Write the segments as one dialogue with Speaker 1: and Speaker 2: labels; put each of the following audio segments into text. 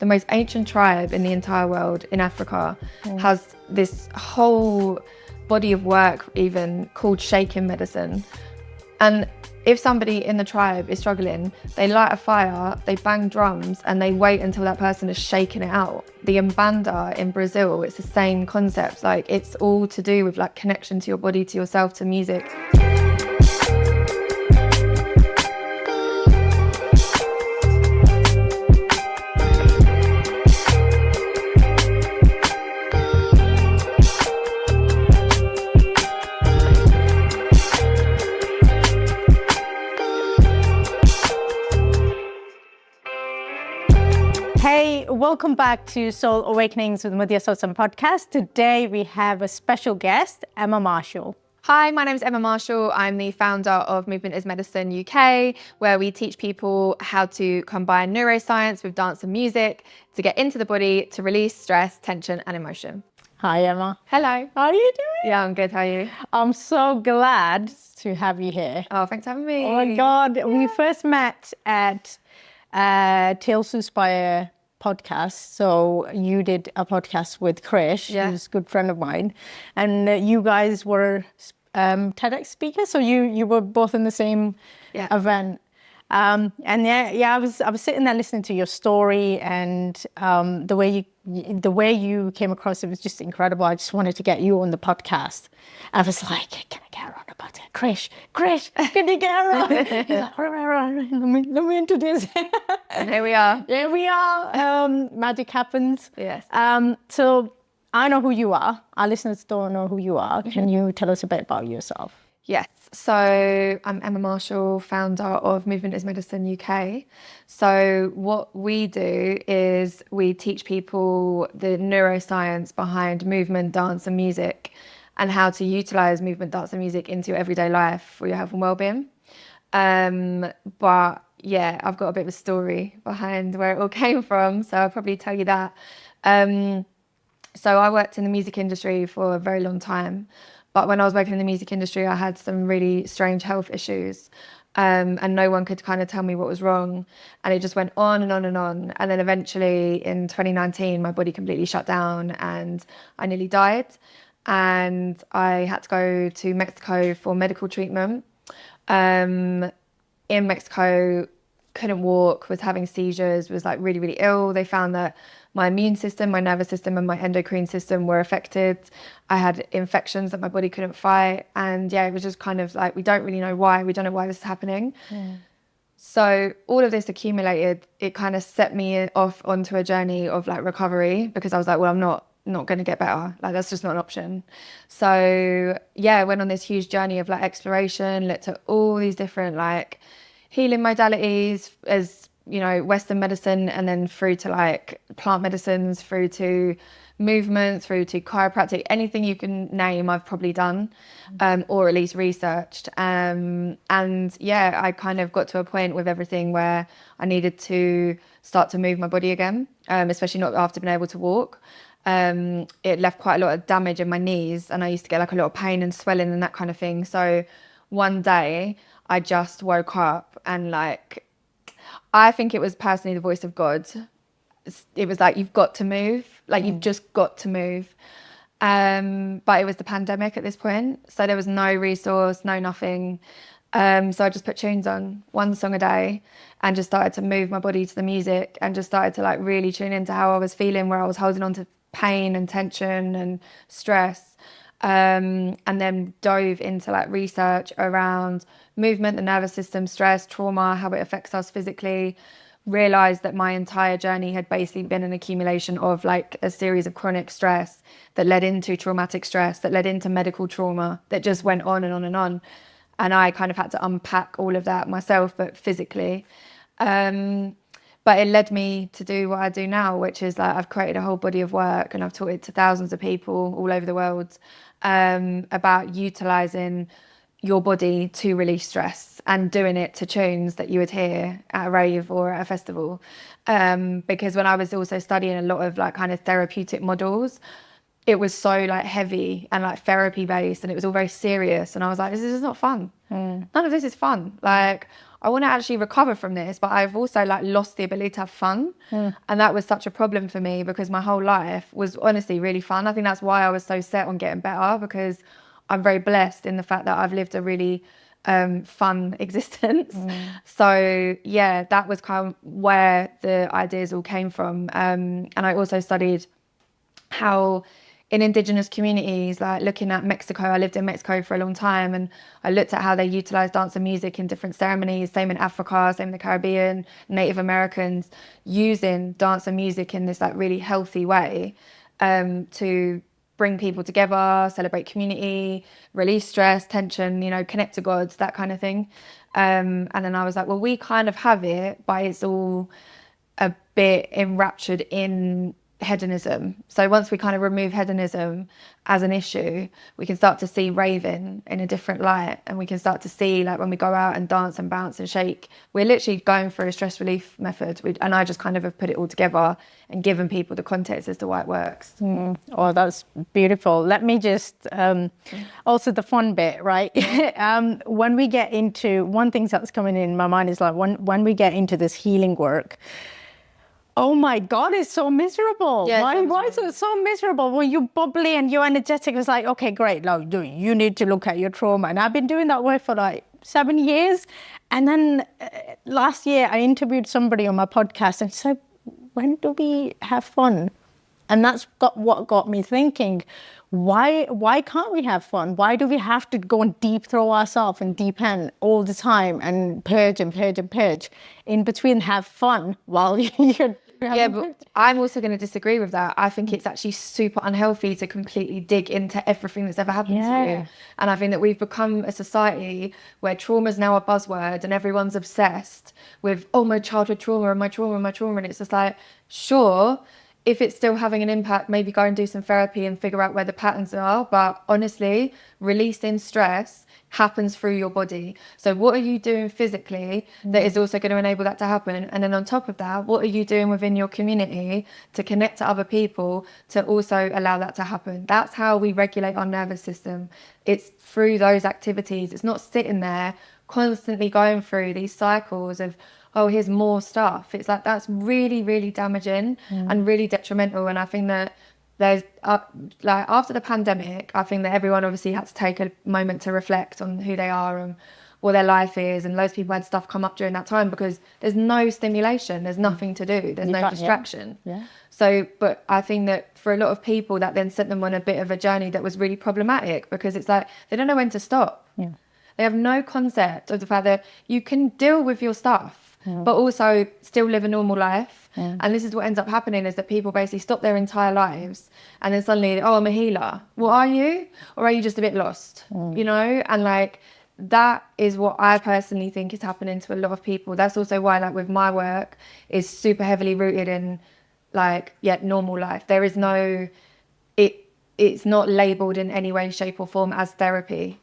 Speaker 1: the most ancient tribe in the entire world in Africa has this whole body of work even called shaking medicine. And if somebody in the tribe is struggling, they light a fire, they bang drums, and they wait until that person is shaking it out. The Umbanda in Brazil, it's the same concept. Like, it's all to do with like connection to your body, to yourself, to music.
Speaker 2: Hey, welcome back to Soul Awakenings with Madiha Sosan podcast. Today we have a special guest, Emma Marshall.
Speaker 1: Hi, my name is Emma Marshall. I'm the founder of Movement is Medicine UK, where we teach people how to combine neuroscience with dance and music to get into the body to release stress, tension and emotion.
Speaker 2: Hi, Emma.
Speaker 1: Hello.
Speaker 2: How are you doing?
Speaker 1: Yeah, I'm good. How are you?
Speaker 2: I'm so glad to have you here.
Speaker 1: Oh, thanks for having me.
Speaker 2: Oh my God. Yeah. We first met at Tales to Inspire podcast. So you did a podcast with Krish, who's a good friend of mine. And you guys were TEDx speakers. So you were both in the same event. And I was sitting there listening to your story, and the way you came across, it was just incredible. I just wanted to get you on the podcast. I was like, can I get her on the podcast? Krish, can you get her on? He's like, right, let me introduce.
Speaker 1: And here we are.
Speaker 2: Here we are. Magic happens.
Speaker 1: Yes.
Speaker 2: So I know who you are. Our listeners don't know who you are. Can you tell us a bit about yourself?
Speaker 1: Yes, so I'm Emma Marshall, founder of Movement is Medicine UK. So what we do is we teach people the neuroscience behind movement, dance and music, and how to utilise movement, dance and music into your everyday life for your health and well-being. But yeah, I've got a bit of a story behind where it all came from, so I'll probably tell you that. So I worked in the music industry for a very long time. But when I was working in the music industry, I had some really strange health issues, and no one could kind of tell me what was wrong. And it just went on and on and on. And then eventually in 2019, my body completely shut down and I nearly died. And I had to go to Mexico for medical treatment. In Mexico, couldn't walk, was having seizures, was like really, really ill. They found that my immune system, my nervous system and my endocrine system were affected. I had infections that my body couldn't fight. And yeah, it was just kind of like, we don't really know why. We don't know why this is happening. So all of this accumulated, it kind of set me off onto a journey of like recovery, because I was like, well, I'm not going to get better. Like, that's just not an option. So yeah, I went on this huge journey of like exploration, looked at all these different like healing modalities, as you know, Western medicine, and then through to like plant medicines, through to movement, through to chiropractic, anything you can name, I've probably done, or at least researched. And yeah, I kind of got to a point with everything where I needed to start to move my body again, especially not after being able to walk. It left quite a lot of damage in my knees, and I used to get like a lot of pain and swelling and that kind of thing. So one day I just woke up and like, I think it was personally the voice of God. It was like, you've got to move, like you've just got to move. But it was the pandemic at this point. So there was no resource, no nothing. So I just put tunes on, one song a day, and just started to move my body to the music, and just started to like really tune into how I was feeling, where I was holding on to pain and tension and stress. And then dove into like research around movement, the nervous system, stress, trauma, how it affects us physically. Realized that my entire journey had basically been an accumulation of like a series of chronic stress that led into traumatic stress, that led into medical trauma, that just went on and on and on. And I kind of had to unpack all of that myself, but physically. But it led me to do what I do now, which is like I've created a whole body of work, and I've taught it to thousands of people all over the world, about utilizing your body to release stress, and doing it to tunes that you would hear at a rave or at a festival. Because when I was also studying a lot of like kind of therapeutic models, it was so like heavy and like therapy based, and it was all very serious. And I was like, this is not fun. None of this is fun. Like, I want to actually recover from this, but I've also like lost the ability to have fun. And that was such a problem for me because my whole life was honestly really fun. I think that's why I was so set on getting better, because I'm very blessed in the fact that I've lived a really fun existence. So yeah, that was kind of where the ideas all came from. And I also studied how in indigenous communities, like looking at Mexico, I lived in Mexico for a long time, and I looked at how they utilize dance and music in different ceremonies, same in Africa, same in the Caribbean, Native Americans, using dance and music in this like really healthy way to bring people together, celebrate community, release stress, tension, you know, connect to gods, that kind of thing. And then I was like, well, we kind of have it, but it's all a bit enraptured in hedonism. So once we kind of remove hedonism as an issue, we can start to see raving in a different light, and we can start to see like when we go out and dance and bounce and shake, we're literally going through a stress relief method. And I just kind of have put it all together and given people the context as to why it works.
Speaker 2: Oh, that's beautiful. Let me just also the fun bit, right? When we get into one thing that's coming in my mind is like when we get into this healing work, oh my God, it's so miserable.
Speaker 1: Yeah,
Speaker 2: why is it so miserable? When you're bubbly and you're energetic, it's like, okay, great. Now you need to look at your trauma. And I've been doing that work for like 7 years. And then last year I interviewed somebody on my podcast and said, when do we have fun? And that's what got me thinking, why can't we have fun? Why do we have to go and deep throw ourselves in deep end all the time and purge and purge and purge? In between, have fun while you're
Speaker 1: yeah, but I'm also going to disagree with that. I think it's actually super unhealthy to completely dig into everything that's ever happened to you. And I think that we've become a society where trauma is now a buzzword and everyone's obsessed with, oh, my childhood trauma and my trauma and my trauma. And it's just like, sure, if it's still having an impact, maybe go and do some therapy and figure out where the patterns are. But honestly, releasing stress happens through your body. So what are you doing physically that is also going to enable that to happen? And then on top of that, what are you doing within your community to connect to other people to also allow that to happen? That's how we regulate our nervous system. It's through those activities. It's not sitting there constantly going through these cycles of, oh, here's more stuff. It's like, that's really, really damaging and really detrimental. And I think that there's like after the pandemic, I think that everyone obviously had to take a moment to reflect on who they are and what their life is. And loads of people had stuff come up during that time because there's no stimulation, there's nothing to do, there's no distraction. So, but I think that for a lot of people that then sent them on a bit of a journey that was really problematic, because it's like, they don't know when to stop. They have no concept of the fact that you can deal with your stuff, but also still live a normal life. And this is what ends up happening, is that people basically stop their entire lives and then suddenly, oh, I'm a healer. Well, are you? Or are you just a bit lost? You know? And like, that is what I personally think is happening to a lot of people. That's also why, like, with my work, is super heavily rooted in like, normal life. There is no, it's not labeled in any way, shape or form as therapy.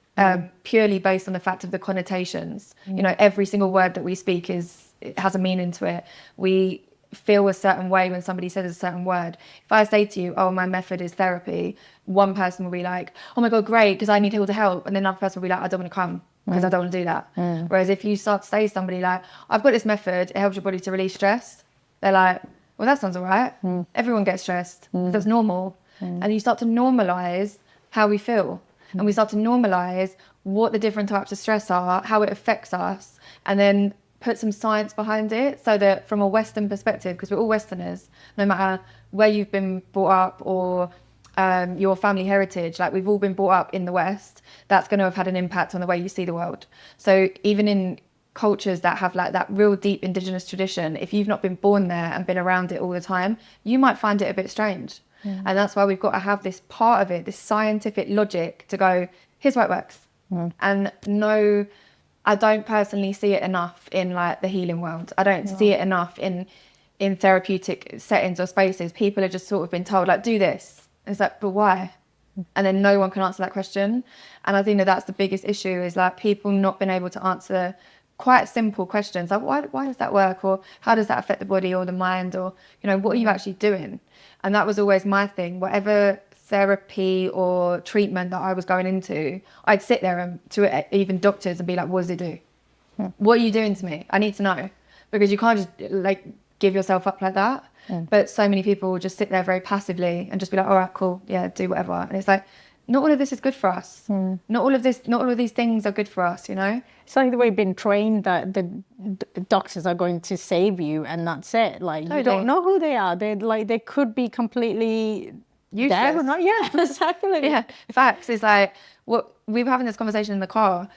Speaker 1: Purely based on the fact of the connotations. You know, every single word that we speak it has a meaning to it. We feel a certain way when somebody says a certain word. If I say to you, oh, my method is therapy, one person will be like, oh my God, great, because I need people to help. And then another person will be like, I don't want to come because I don't want to do that. Whereas if you start to say to somebody like, I've got this method, it helps your body to release stress, they're like, well, that sounds all right. Everyone gets stressed. That's normal. And you start to normalize how we feel. And we start to normalize what the different types of stress are, how it affects us, and then put some science behind it, so that from a Western perspective, because we're all Westerners, no matter where you've been brought up or your family heritage, like we've all been brought up in the West, that's going to have had an impact on the way you see the world. So even in cultures that have like that real deep indigenous tradition, if you've not been born there and been around it all the time, you might find it a bit strange. And that's why we've got to have this part of it, this scientific logic to go, here's why it works. And no, I don't personally see it enough in like the healing world. I don't see it enough in therapeutic settings or spaces. People are just sort of been told, like, do this. And it's like, but why? And then no one can answer that question. And I think that that's the biggest issue, is like people not being able to answer quite simple questions like, why does that work? Or how does that affect the body or the mind? Or, you know, what are you actually doing? And that was always my thing. Whatever therapy or treatment that I was going into, I'd sit there and to even doctors and be like, what does it do? What are you doing to me? I need to know, because you can't just like give yourself up like that. But so many people will just sit there very passively and just be like, all right, cool, yeah, do whatever. And it's like, not all of this is good for us. Not all of these things are good for us, you know?
Speaker 2: It's like the way we've been trained that the doctors are going to save you and that's it. Like, you don't know who they are. They could be completely
Speaker 1: useless.
Speaker 2: Dead or not. Yeah, exactly.
Speaker 1: Yeah, facts. It's like, what we were having this conversation in the car.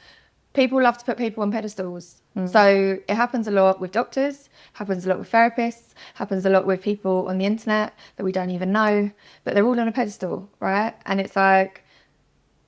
Speaker 1: People love to put people on pedestals. So it happens a lot with doctors, happens a lot with therapists, happens a lot with people on the internet that we don't even know, but they're all on a pedestal, right? And it's like,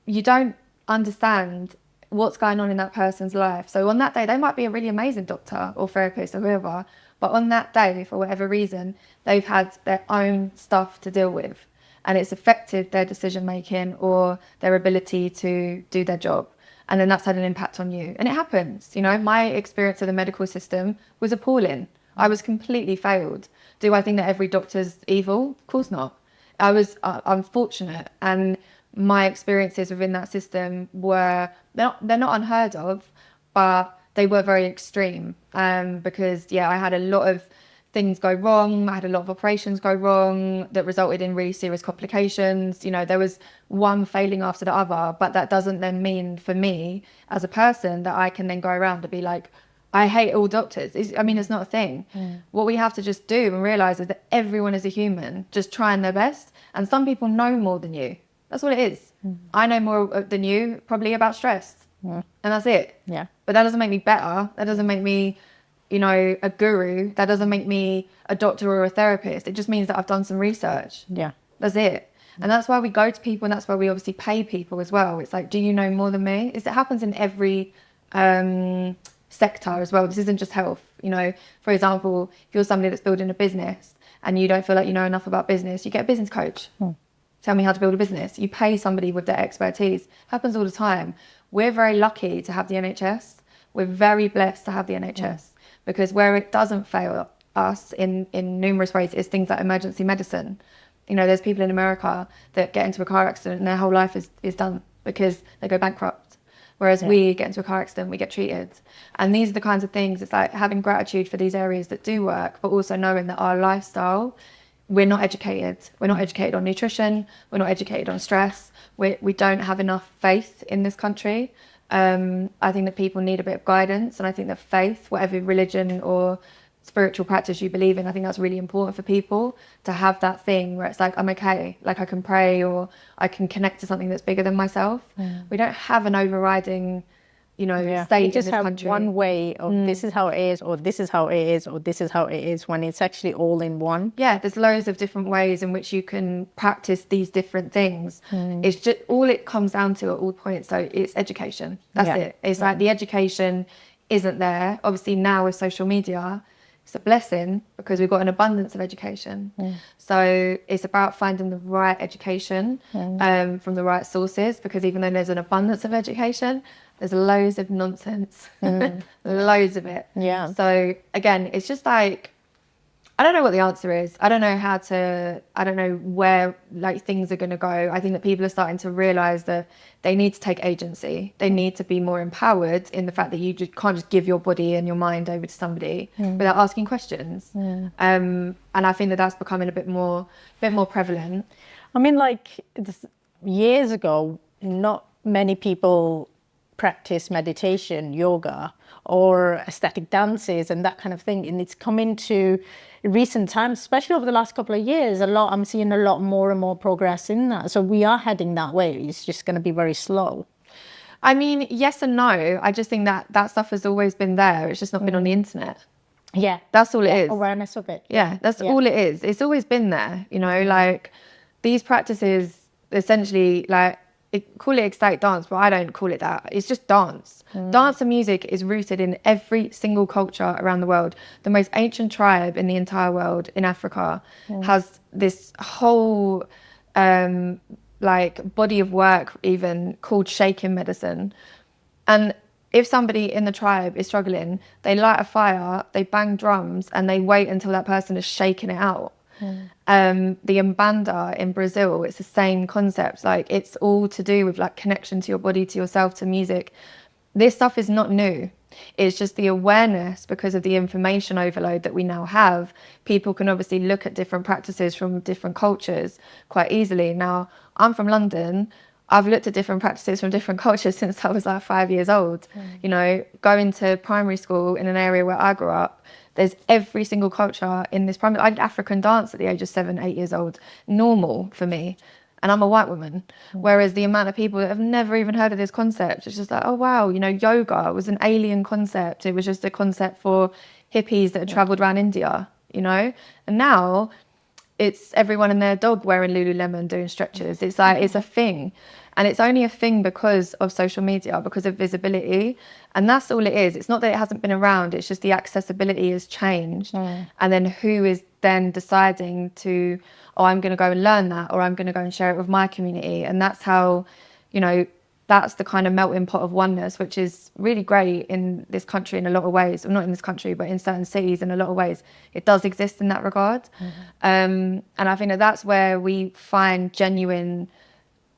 Speaker 1: you don't understand what's going on in that person's life. So on that day, they might be a really amazing doctor or therapist or whoever, but on that day, for whatever reason, they've had their own stuff to deal with, and it's affected their decision making or their ability to do their job. And then that's had an impact on you. And it happens, you know, my experience of the medical system was appalling. I was completely failed. Do I think that every doctor's evil? Of course not. I was unfortunate, and my experiences within that system were, they're not unheard of, but they were very extreme, because, yeah, I had a lot of things go wrong. I had a lot of operations go wrong that resulted in really serious complications. You know, there was one failing after the other, but that doesn't then mean for me as a person that I can then go around and be like, I hate all doctors. It's not a thing. What we have to just do and realize is that everyone is a human, just trying their best. And some people know more than you. That's what it is. I know more than you probably about stress, and that's it.
Speaker 2: Yeah.
Speaker 1: But that doesn't make me better. That doesn't make me, you know, a guru. That doesn't make me a doctor or a therapist. It just means that I've done some research.
Speaker 2: Yeah.
Speaker 1: That's it. And that's why we go to people, and that's why we obviously pay people as well. It's like, do you know more than me? It happens in every sector as well. This isn't just health. You know, for example, if you're somebody that's building a business and you don't feel like you know enough about business, you get a business coach. Tell me how to build a business. You pay somebody with their expertise. Happens all the time. We're very lucky to have the NHS. We're very blessed to have the NHS, because where it doesn't fail us in numerous ways is things like emergency medicine. You know, there's people in America that get into a car accident and their whole life is done because they go bankrupt. Whereas we get into a car accident, we get treated. And these are the kinds of things, it's like having gratitude for these areas that do work, but also knowing that our lifestyle, we're not educated. We're not educated on nutrition. We're not educated on stress. We don't have enough faith in this country. I think that people need a bit of guidance, and I think that faith, whatever religion or spiritual practice you believe in, I think that's really important for people to have that thing where it's like, I'm okay, like I can pray or I can connect to something that's bigger than myself. We don't have an overriding, you know, state.
Speaker 2: You just have country. One way of this is how it is, or this is how it is, or this is how it is, when it's actually all in one.
Speaker 1: Yeah, there's loads of different ways in which you can practice these different things. It's just, all it comes down to at all points, so it's education. That's it. It's like the education isn't there. Obviously now with social media, it's a blessing because we've got an abundance of education. So it's about finding the right education from the right sources, because even though there's an abundance of education, there's loads of nonsense, loads of it.
Speaker 2: Yeah.
Speaker 1: So again, it's just like, I don't know what the answer is. I don't know where like things are going to go. I think that people are starting to realize that they need to take agency. They need to be more empowered in the fact that you just can't just give your body and your mind over to somebody without asking questions. And I think that that's becoming a bit more prevalent.
Speaker 2: I mean, like years ago, not many people practice meditation, yoga, or aesthetic dances and that kind of thing. And it's come into recent times, especially over the last couple of years, I'm seeing a lot more and more progress in that. So we are heading that way. It's just going to be very slow.
Speaker 1: I mean, yes and no. I just think that stuff has always been there. It's just not been on the internet.
Speaker 2: Yeah.
Speaker 1: That's all it is.
Speaker 2: Awareness of it.
Speaker 1: Yeah, that's all it is. It's always been there, you know, like these practices essentially, like, call it ecstatic dance, but I don't call it that. It's just dance. Dance and music is rooted in every single culture around the world. The most ancient tribe in the entire world, in Africa, has this whole like body of work even called shaking medicine. And if somebody in the tribe is struggling, they light a fire, they bang drums, and they wait until that person is shaking it out. The Umbanda in Brazil, it's the same concept. Like, it's all to do with like connection to your body, to yourself, to music. this stuff is not new. It's just the awareness, because of the information overload that we now have. People can obviously look at different practices from different cultures quite easily. Now, I'm from London. I've looked at different practices from different cultures since I was like 5 years old. You know, going to primary school in an area where I grew up, there's every single culture in this primary. I did African dance at the age of 7, 8 years old. Normal for me. And I'm a white woman. Whereas the amount of people that have never even heard of this concept, it's just like, oh wow, you know, yoga was an alien concept. It was just a concept for hippies that had traveled around India, you know? And now it's everyone and their dog wearing Lululemon doing stretches. It's like, it's a thing. And it's only a thing because of social media, because of visibility. And that's all it is. It's not that it hasn't been around, it's just the accessibility has changed. And then who is then deciding to, oh, I'm going to go and learn that, or I'm going to go and share it with my community. And that's how, you know, that's the kind of melting pot of oneness, which is really great in this country in a lot of ways. Well, not in this country, but in certain cities in a lot of ways. It does exist in that regard. And I think that that's where we find genuine,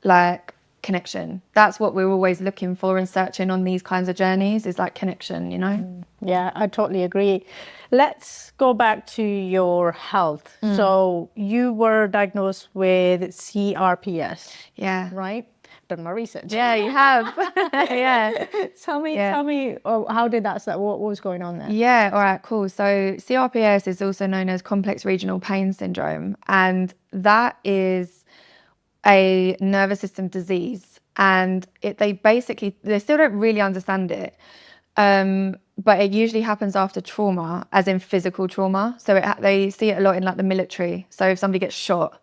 Speaker 1: like, connection. That's what we're always looking for and searching on these kinds of journeys, is like connection, you know?
Speaker 2: Yeah, I totally agree. Let's go back to your health. So you were diagnosed with CRPS.
Speaker 1: Yeah.
Speaker 2: Right? Done my research.
Speaker 1: Yeah, you have. Yeah.
Speaker 2: Tell me, how did that start? What was going on there?
Speaker 1: Yeah, all right, cool. So CRPS is also known as complex regional pain syndrome, and that is a nervous system disease. And they still don't really understand it. But it usually happens after trauma, as in physical trauma. So they see it a lot in like the military. So if somebody gets shot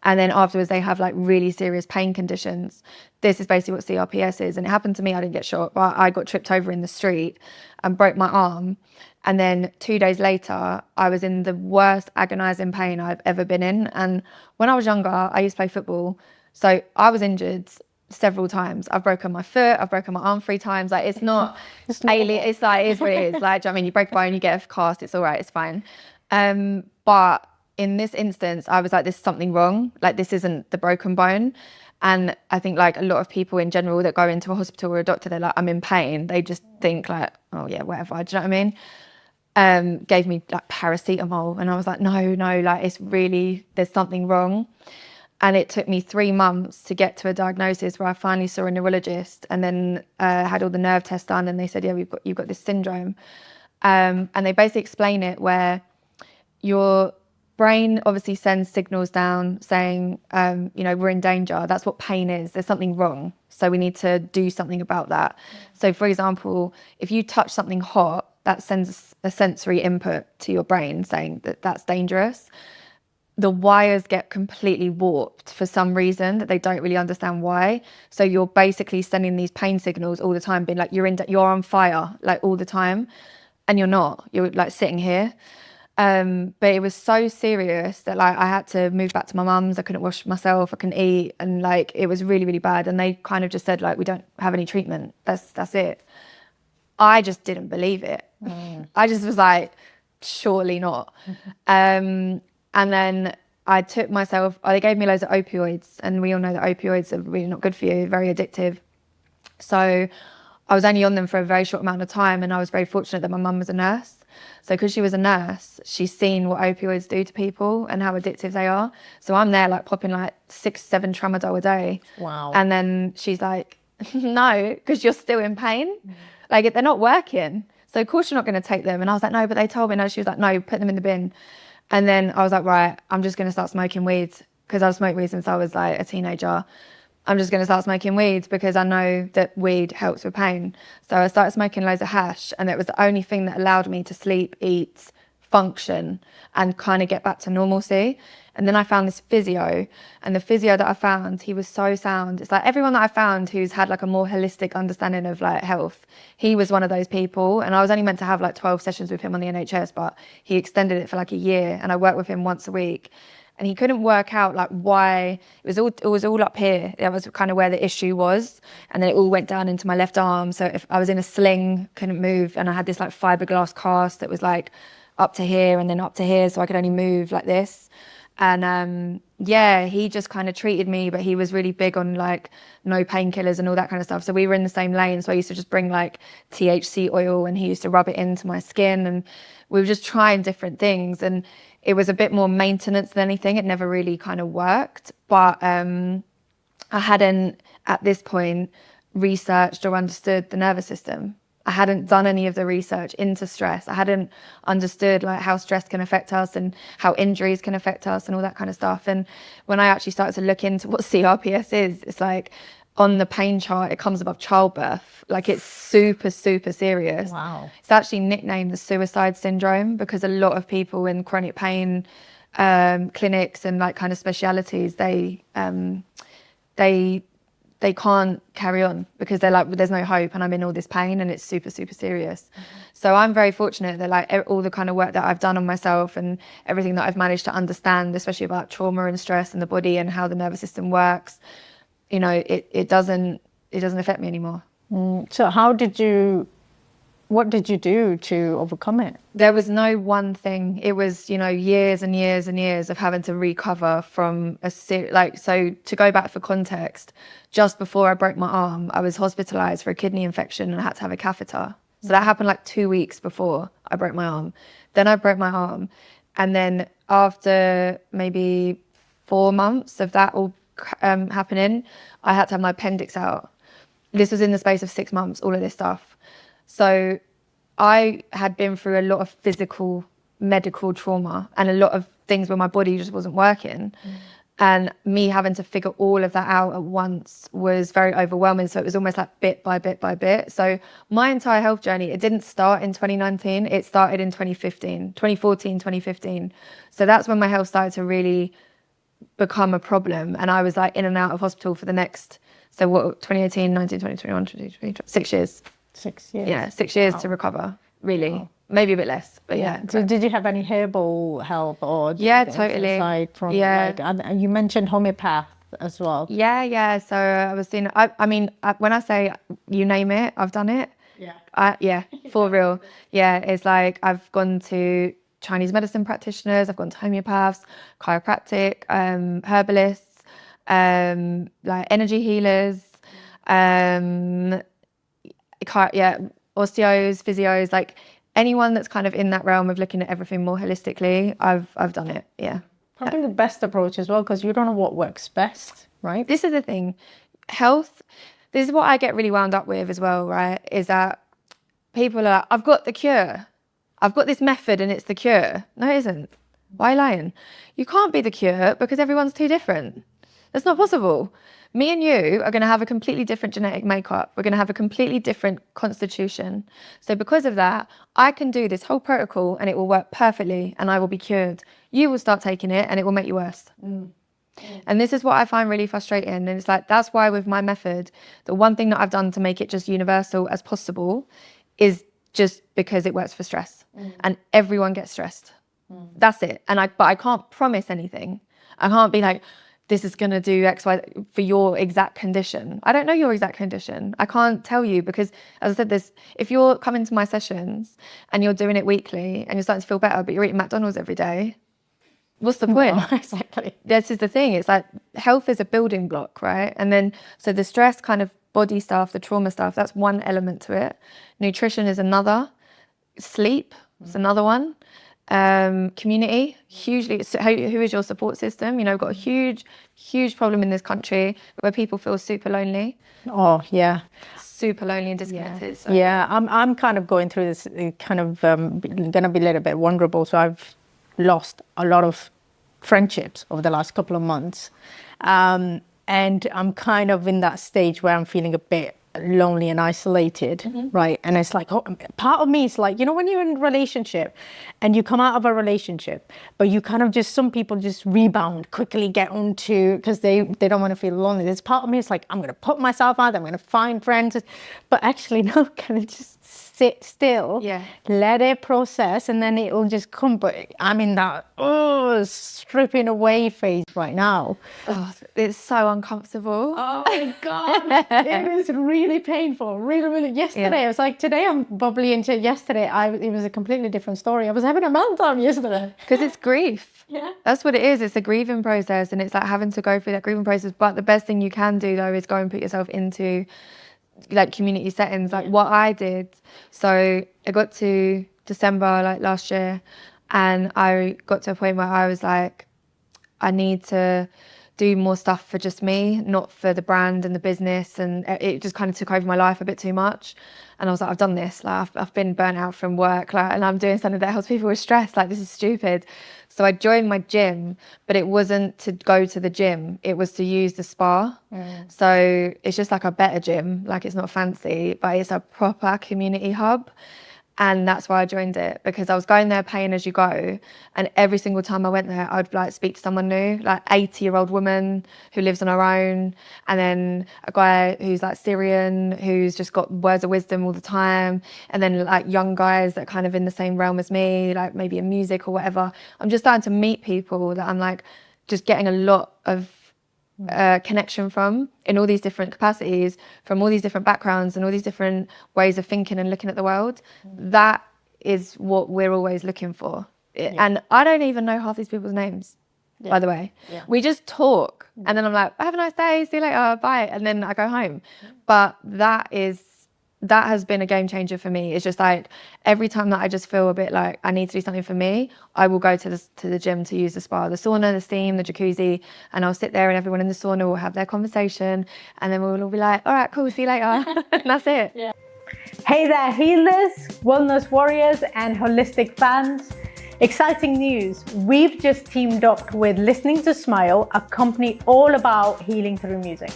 Speaker 1: and then afterwards they have like really serious pain conditions, this is basically what CRPS is. And it happened to me. I didn't get shot, but I got tripped over in the street and broke my arm. And then 2 days later, I was in the worst agonizing pain I've ever been in. And when I was younger, I used to play football. So I was injured several times. I've broken my foot, I've broken my arm 3 times. Like, it's not alien. It's like, it is what it is. Like, do you know what I mean? You break a bone, you get a cast, it's all right, it's fine. But in this instance, I was like, there's something wrong. Like, this isn't the broken bone. And I think like a lot of people in general that go into a hospital or a doctor, they're like, I'm in pain. They just think like, oh yeah, whatever. Do you know what I mean? Gave me like paracetamol, and I was like, no, like it's really, there's something wrong. And it took me 3 months to get to a diagnosis where I finally saw a neurologist, and then had all the nerve tests done, and they said, yeah, you've got this syndrome. And they basically explain it where your brain obviously sends signals down saying, you know, we're in danger. That's what pain is. There's something wrong. So we need to do something about that. So for example, if you touch something hot, that sends a sensory input to your brain saying that that's dangerous. The wires get completely warped for some reason that they don't really understand why. So you're basically sending these pain signals all the time, being like, you're on fire, like all the time. And you're not, you're like sitting here. But it was so serious that like I had to move back to my mum's. I couldn't wash myself, I couldn't eat. And like, it was really, really bad. And they kind of just said like, we don't have any treatment. That's it. I just didn't believe it. I just was like, surely not. And then I took myself, they gave me loads of opioids, and we all know that opioids are really not good for you, very addictive. So I was only on them for a very short amount of time, and I was very fortunate that my mum was a nurse. So because she was a nurse, she's seen what opioids do to people and how addictive they are. So I'm there like popping like 6-7 tramadol a day.
Speaker 2: Wow.
Speaker 1: And then she's like, no, because you're still in pain. Like, they're not working. So of course you're not going to take them. And I was like, no, but they told me. And she was like, no, put them in the bin. And then I was like, right, I'm just going to start smoking weed, because I've smoked weed since I was like a teenager. I'm just going to start smoking weed because I know that weed helps with pain. So I started smoking loads of hash, and it was the only thing that allowed me to sleep, eat, function, and kind of get back to normalcy. And then I found this physio, and the physio that I found, he was so sound. It's like everyone that I found who's had like a more holistic understanding of like health, he was one of those people. And I was only meant to have like 12 sessions with him on the NHS, but he extended it for like a year, and I worked with him once a week. And he couldn't work out like why it was all up here. That was kind of where the issue was. And then it all went down into my left arm. So if I was in a sling, couldn't move, and I had this like fiberglass cast that was like up to here and then up to here, so I could only move like this. And yeah, he just kind of treated me, but he was really big on like no painkillers and all that kind of stuff. So we were in the same lane. So I used to just bring like THC oil, and he used to rub it into my skin, and we were just trying different things. And it was a bit more maintenance than anything. It never really kind of worked. But I hadn't at this point researched or understood the nervous system. I hadn't done any of the research into stress. I hadn't understood like how stress can affect us and how injuries can affect us and all that kind of stuff. And when I actually started to look into what CRPS is, it's like on the pain chart, it comes above childbirth. Like it's super, super serious.
Speaker 2: Wow.
Speaker 1: It's actually nicknamed the suicide syndrome because a lot of people in chronic pain clinics and like kind of specialities, they can't carry on because they're like, well, there's no hope and I'm in all this pain and it's super, super serious. So I'm very fortunate that like all the kind of work that I've done on myself and everything that I've managed to understand, especially about trauma and stress and the body and how the nervous system works, you know, it doesn't affect me anymore.
Speaker 2: So what did you do to overcome it?
Speaker 1: There was no one thing. It was, you know, years and years and years of having to recover from so to go back for context, just before I broke my arm, I was hospitalized for a kidney infection and I had to have a catheter. So that happened like 2 weeks before I broke my arm. Then I broke my arm. And then after maybe 4 months of that all happening, I had to have my appendix out. This was in the space of 6 months, all of this stuff. So I had been through a lot of physical, medical trauma and a lot of things where my body just wasn't working. And me having to figure all of that out at once was very overwhelming. So it was almost like bit by bit by bit. So my entire health journey, it didn't start in 2019. It started in 2014, 2015. So that's when my health started to really become a problem. And I was like in and out of hospital for the next, 2018, 19, 20, 21, 22, 6 years.
Speaker 2: 6 years.
Speaker 1: Yeah, 6 years to recover, really. Wow. Maybe a bit less, but yeah.
Speaker 2: So did you have any herbal help or?
Speaker 1: Yeah, totally.
Speaker 2: Aside from and you mentioned homeopath as well.
Speaker 1: Yeah. So I was seeing, I mean, when I say you name it, I've done it. Yeah, for real. Yeah, it's like I've gone to Chinese medicine practitioners, I've gone to homeopaths, chiropractic, herbalists, like energy healers, osteos, physios, like anyone that's kind of in that realm of looking at everything more holistically, I've done it. Yeah.
Speaker 2: Probably the best approach as well, because you don't know what works best, right?
Speaker 1: This is the thing. Health, this is what I get really wound up with as well, right? Is that people are like, I've got the cure. I've got this method and it's the cure. No, it isn't. Why are you lying? You can't be the cure because everyone's too different. That's not possible. Me and you are going to have a completely different genetic makeup. We're going to have a completely different constitution. So because of that, I can do this whole protocol and it will work perfectly and I will be cured. You will start taking it and it will make you worse. And this is what I find really frustrating. And it's like, that's why with my method, the one thing that I've done to make it just universal as possible is just because it works for stress. And everyone gets stressed. That's it. But I can't promise anything. I can't be like, this is going to do X, Y for your exact condition. I don't know your exact condition. I can't tell you because, as I said, if you're coming to my sessions and you're doing it weekly and you're starting to feel better, but you're eating McDonald's every day, what's the point?
Speaker 2: No, exactly.
Speaker 1: This is the thing. It's like health is a building block, right? And then, so the stress kind of body stuff, the trauma stuff, that's one element to it. Nutrition is another. Sleep is another one. Community, hugely. So who is your support system? You know, we've got a huge problem in this country where people feel super lonely.
Speaker 2: Oh yeah,
Speaker 1: super lonely and disconnected.
Speaker 2: Yeah, so. Yeah. I'm kind of going through this. Kind of gonna be a little bit vulnerable. So I've lost a lot of friendships over the last couple of months, and I'm kind of in that stage where I'm feeling a bit lonely and isolated, right? And it's like, part of me is like, you know, when you're in a relationship and you come out of a relationship, but you kind of just, some people just rebound, quickly get onto, because they don't want to feel lonely. There's part of me is like, I'm going to put myself out there, I'm going to find friends. But actually, no, kind of just sit still,
Speaker 1: Yeah.
Speaker 2: let it process, and then it will just come. But I'm in that stripping away phase right now.
Speaker 1: Oh, it's so uncomfortable.
Speaker 2: Oh my God. It is really painful. Really, really. Yesterday, I was like, today I'm bubbly into yesterday. It was a completely different story. I was having a meltdown yesterday.
Speaker 1: Because it's grief.
Speaker 2: Yeah.
Speaker 1: That's what it is. It's a grieving process, and it's like having to go through that grieving process. But the best thing you can do though is go and put yourself into like community settings, like what I did. So I got to December like last year, and I got to a point where I was like, I need to do more stuff for just me, not for the brand and the business. And it just kind of took over my life a bit too much. And I was like, I've done this. Like I've been burnt out from work, like, and I'm doing something that helps people with stress. Like this is stupid. So I joined my gym, but it wasn't to go to the gym. It was to use the spa. So it's just like a better gym. Like it's not fancy, but it's a proper community hub. And that's why I joined it, because I was going there paying as you go. And every single time I went there, I'd like speak to someone new, like 80-year-old woman who lives on her own. And then a guy who's like Syrian, who's just got words of wisdom all the time. And then like young guys that are kind of in the same realm as me, like maybe in music or whatever. I'm just starting to meet people that I'm like just getting a lot of connection from in all these different capacities, from all these different backgrounds and all these different ways of thinking and looking at the world. That is what we're always looking for. And I don't even know half these people's names, by the way. We just talk, and then I'm like, have a nice day, see you later, bye, and then I go home. But that has been a game changer for me. It's just like every time that I just feel a bit like I need to do something for me, I will go to the gym to use the spa, the sauna, the steam, the jacuzzi, and I'll sit there and everyone in the sauna will have their conversation, and then we'll all be like, all right, cool, see you later. And that's it.
Speaker 2: Yeah. Hey there, healers, wellness warriors, and holistic fans. Exciting news. We've just teamed up with Listening to Smile, a company all about healing through music.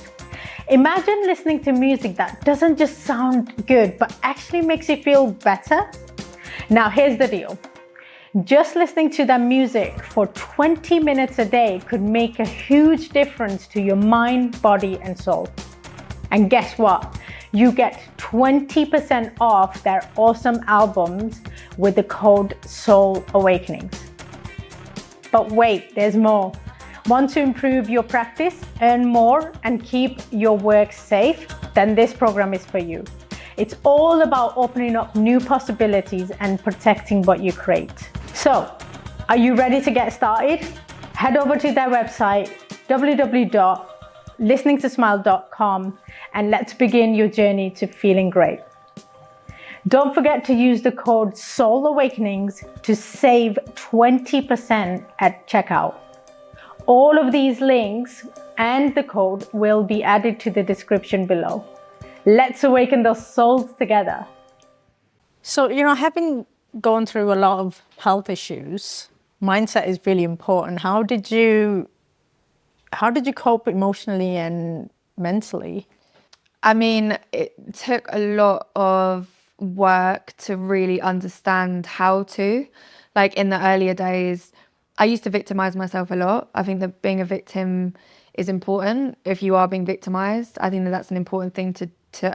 Speaker 2: Imagine listening to music that doesn't just sound good, but actually makes you feel better. Now, here's the deal. Just listening to that music for 20 minutes a day could make a huge difference to your mind, body, and soul. And guess what? You get 20% off their awesome albums with the code Soul Awakenings. But wait, there's more. Want to improve your practice, earn more, and keep your work safe? Then this program is for you. It's all about opening up new possibilities and protecting what you create. So, are you ready to get started? Head over to their website, www.listeningtosmile.com, and let's begin your journey to feeling great. Don't forget to use the code Soul Awakenings to save 20% at checkout. All of these links and the code will be added to the description below. Let's awaken those souls together. So, having gone through a lot of health issues, mindset is really important. How did you cope emotionally and mentally?
Speaker 1: I mean, it took a lot of work to really understand how to. Like in the earlier days, I used to victimize myself a lot. I think that being a victim is important. If you are being victimized, I think that that's an important thing to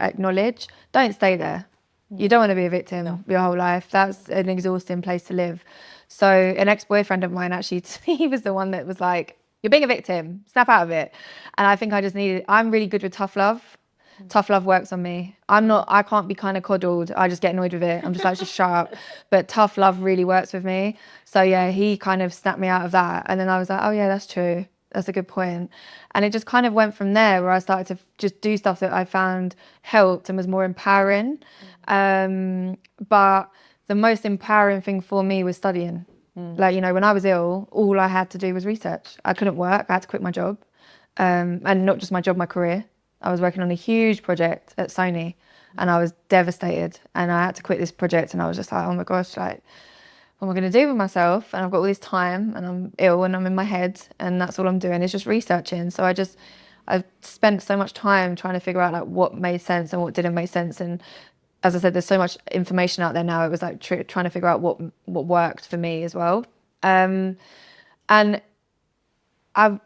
Speaker 1: acknowledge. Don't stay there. You don't want to be a victim your whole life. That's an exhausting place to live. So an ex-boyfriend of mine, actually, he was the one that was like, you're being a victim, snap out of it. And I think I just I'm really good with tough love. Tough love works on me. I can't be kind of coddled. I just get annoyed with it. I'm just like, just shut up. But tough love really works with me. So yeah, he kind of snapped me out of that. And then I was like, oh yeah, that's true. That's a good point. And it just kind of went from there, where I started to just do stuff that I found helped and was more empowering. But the most empowering thing for me was studying. Like, when I was ill, all I had to do was research. I couldn't work. I had to quit my job. And not just my job, my career. I was working on a huge project at Sony, and I was devastated, and I had to quit this project, and I was just like, oh my gosh, like, what am I going to do with myself? And I've got all this time, and I'm ill, and I'm in my head, and that's all I'm doing is just researching. So I've spent so much time trying to figure out like what made sense and what didn't make sense. And as I said, there's so much information out there now. It was like trying to figure out what worked for me as well. And I've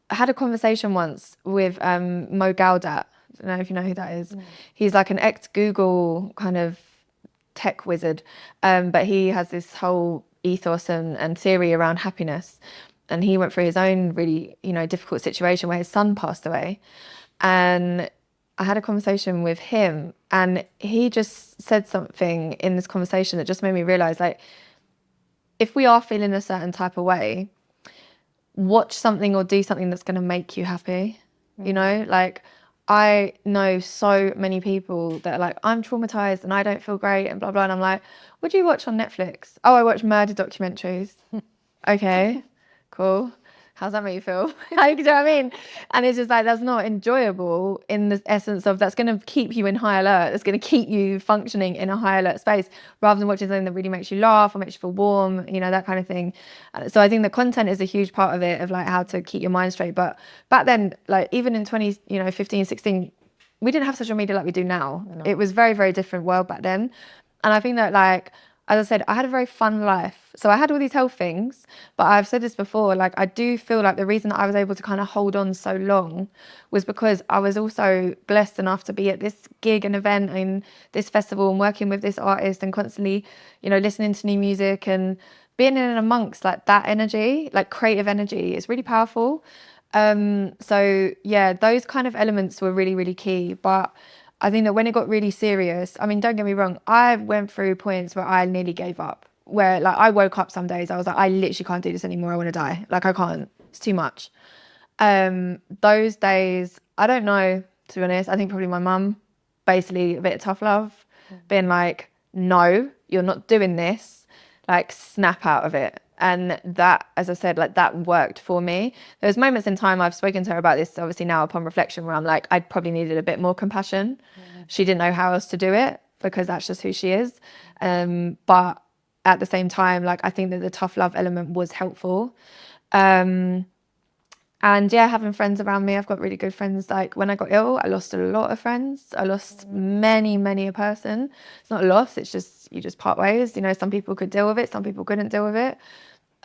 Speaker 1: had a conversation once with Mo Gaudat. I don't know if you know who that is. He's like an ex-Google kind of tech wizard, but he has this whole ethos and theory around happiness. And he went through his own really, difficult situation where his son passed away. And I had a conversation with him, and he just said something in this conversation that just made me realize, like, if we are feeling a certain type of way, watch something or do something that's going to make you happy. Like, I know so many people that are like, I'm traumatized and I don't feel great and blah blah, and I'm like, what do you watch on Netflix? Oh, I watch murder documentaries. Okay, cool. How's that make you feel? Like, do you know what I mean? And it's just like, that's not enjoyable in the essence of, that's going to keep you in high alert. That's going to keep you functioning in a high alert space, rather than watching something that really makes you laugh or makes you feel warm, that kind of thing. So I think the content is a huge part of it, of like how to keep your mind straight. But back then, like even in 15, 16, we didn't have social media like we do now. No. It was very, very different world back then. And I think that, like, as I said, I had a very fun life. So I had all these health things, but I've said this before, like, I do feel like the reason that I was able to kind of hold on so long was because I was also blessed enough to be at this gig and event and this festival and working with this artist and constantly, listening to new music and being in and amongst like that energy, like creative energy, is really powerful. So yeah, those kind of elements were really, really key. But I think that when it got really serious, I mean, don't get me wrong, I went through points where I nearly gave up, where like I woke up some days, I was like, I literally can't do this anymore. I want to die. Like, I can't, it's too much. Those days, I don't know, to be honest. I think probably my mum, basically a bit of tough love, being like, no, you're not doing this, like, snap out of it. And that, as I said, like, that worked for me. There was moments in time, I've spoken to her about this, obviously now upon reflection, where I'm like, I probably needed a bit more compassion. She didn't know how else to do it, because that's just who she is. But at the same time, like, I think that the tough love element was helpful. And yeah, having friends around me, I've got really good friends. Like, when I got ill, I lost a lot of friends. I lost many a person. It's not a loss, it's just, you just part ways. Some people could deal with it, some people couldn't deal with it.